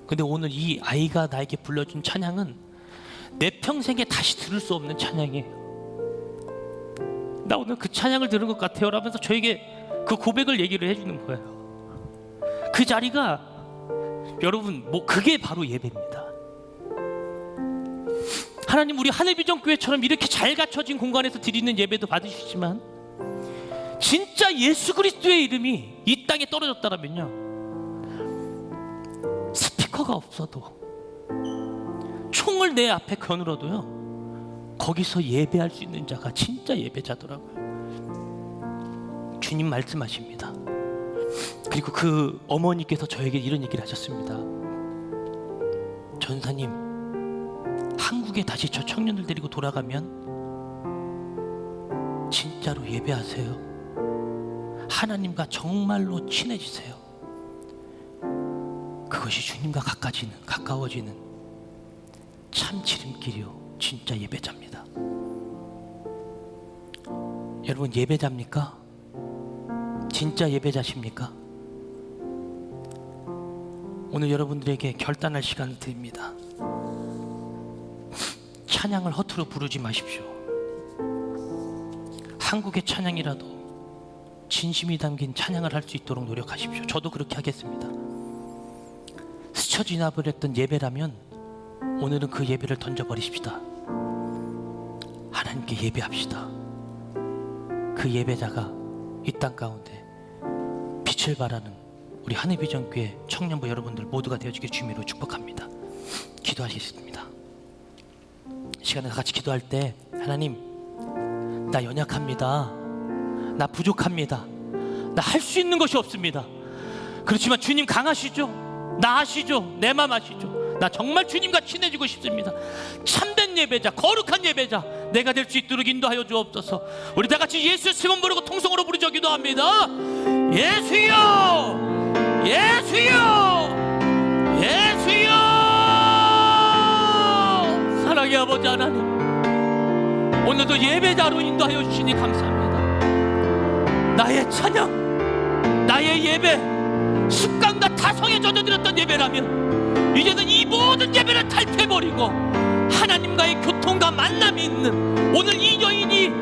근데 오늘 이 아이가 나에게 불러준 찬양은 내 평생에 다시 들을 수 없는 찬양이에요. 나 오늘 그 찬양을 들은 것 같아요 라면서 저에게 그 고백을 얘기를 해주는 거예요. 그 자리가 여러분 그게 바로 예배입니다. 하나님, 우리 하늘비전교회처럼 이렇게 잘 갖춰진 공간에서 드리는 예배도 받으시지만 진짜 예수 그리스도의 이름이 이 땅에 떨어졌다면요, 스피커가 없어도 총을 내 앞에 겨누러도요 거기서 예배할 수 있는 자가 진짜 예배자더라고요. 주님 말씀하십니다. 그리고 그 어머니께서 저에게 이런 얘기를 하셨습니다. 전사님, 한국에 다시 저 청년들 데리고 돌아가면 진짜로 예배하세요. 하나님과 정말로 친해지세요. 그것이 주님과 가까워지는 참 지름길이요 진짜 예배자입니다. 여러분, 예배자입니까? 진짜 예배자십니까? 오늘 여러분들에게 결단할 시간을 드립니다. 찬양을 허투루 부르지 마십시오. 한국의 찬양이라도 진심이 담긴 찬양을 할 수 있도록 노력하십시오. 저도 그렇게 하겠습니다. 스쳐 지나버렸던 예배라면 오늘은 그 예배를 던져버리십시다. 하나님께 예배합시다. 그 예배자가 이 땅 가운데 빛을 발하는 우리 한해비전교회 청년부 여러분들 모두가 되어지길 주님으로 축복합니다. 기도하시겠습니다. 시간에 다 같이 기도할 때 하나님, 나 연약합니다. 나 부족합니다. 나 할 수 있는 것이 없습니다. 그렇지만 주님 강하시죠? 나 아시죠? 내 맘 아시죠? 나 정말 주님과 친해지고 싶습니다. 참된 예배자, 거룩한 예배자 내가 될 수 있도록 인도하여 주옵소서. 우리 다 같이 예수의 세번 부르고 통성으로 부르짖어 기도합니다. 예수여, 예수여, 예수여. 사랑의 아버지 하나님, 오늘도 예배자로 인도하여 주시니 감사합니다. 나의 찬양, 나의 예배, 습관과 타성에 젖어들었던 예배라면 이제는 이 모든 예배를 탈피해버리고 하나님과의 교통과 만남이 있는 오늘 이 여인이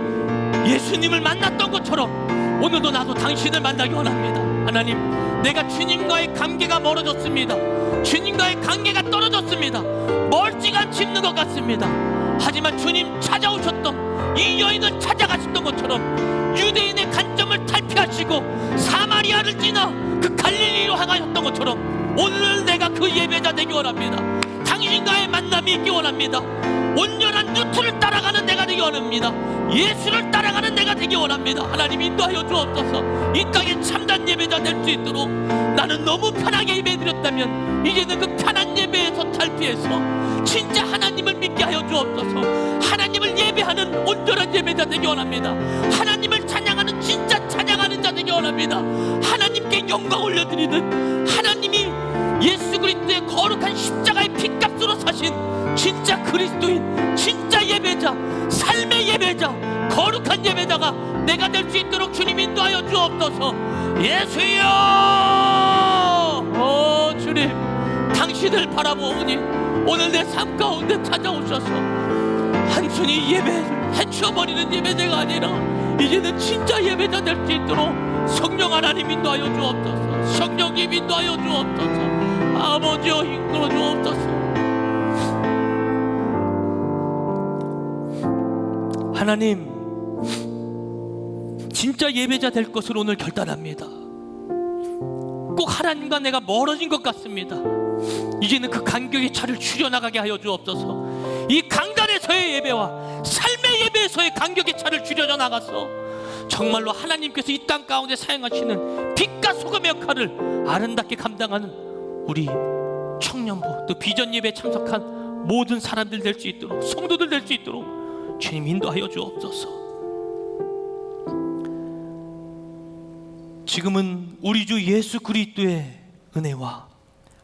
예수님을 만났던 것처럼 오늘도 나도 당신을 만나기 원합니다. 하나님, 내가 주님과의 관계가 멀어졌습니다. 주님과의 관계가 떨어졌습니다. 멀찌감치 있는 것 같습니다. 하지만 주님 찾아오셨던 이 여인을 찾아가셨던 것처럼 유대인의 관점을 탈피하시고 사마리아를 지나 그 갈릴리로 향하셨던 것처럼 오늘 내가 그 예배자 되기 원합니다. 당신과의 만남이 있기 원합니다. 온전한 루트를 따라가는 내가 되기 원합니다. 예수를 따라가는 내가 되기 원합니다. 하나님 인도하여 주옵소서. 이 땅에 참된 예배자 될 수 있도록 나는 너무 편하게 예배드렸다면 이제는 그 편한 예배에서 탈피해서 진짜 하나님을 믿게 하여 주옵소서. 하나님을 예배하는 온전한 예배자 되기 원합니다. 하나님을 찬양하는 진짜 찬양하는 자 되기 원합니다. 하나님께 영광 올려드리는 하나님이 예수 그리스도의 거룩한 십자가의 핏값으로 사신 진짜 그리스도인, 진짜 예배자, 삶의 예배자, 거룩한 예배자가 내가 될 수 있도록 주님 인도하여 주옵소서. 예수여, 주님, 당신을 바라보오니 오늘 내 삶 가운데 찾아오셔서 한순히 예배를 해치워버리는 예배자가 아니라 이제는 진짜 예배자 될 수 있도록 성령 하나님 인도하여 주옵소서. 성령님 인도하여 주옵소서. 아버지여 이끌어 주옵소서. 하나님, 진짜 예배자 될 것을 오늘 결단합니다. 꼭 하나님과 내가 멀어진 것 같습니다. 이제는 그 간격의 차를 줄여나가게 하여 주옵소서. 이 강단에서의 예배와 삶의 예배에서의 간격의 차를 줄여져 나가서 정말로 하나님께서 이 땅 가운데 사용하시는 빛과 소금의 역할을 아름답게 감당하는 우리 청년부 또 비전 예배에 참석한 모든 사람들 될 수 있도록, 성도들 될 수 있도록 주님 인도하여 주옵소서. 지금은 우리 주 예수 그리스도의 은혜와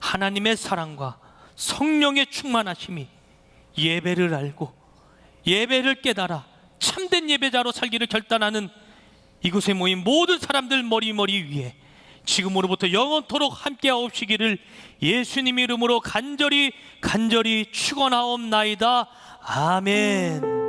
하나님의 사랑과 성령의 충만하심이 예배를 알고 예배를 깨달아 참된 예배자로 살기를 결단하는 이곳에 모인 모든 사람들 머리 위에 지금으로부터 영원토록 함께하옵시기를 예수님 이름으로 간절히 축원하옵나이다. 아멘.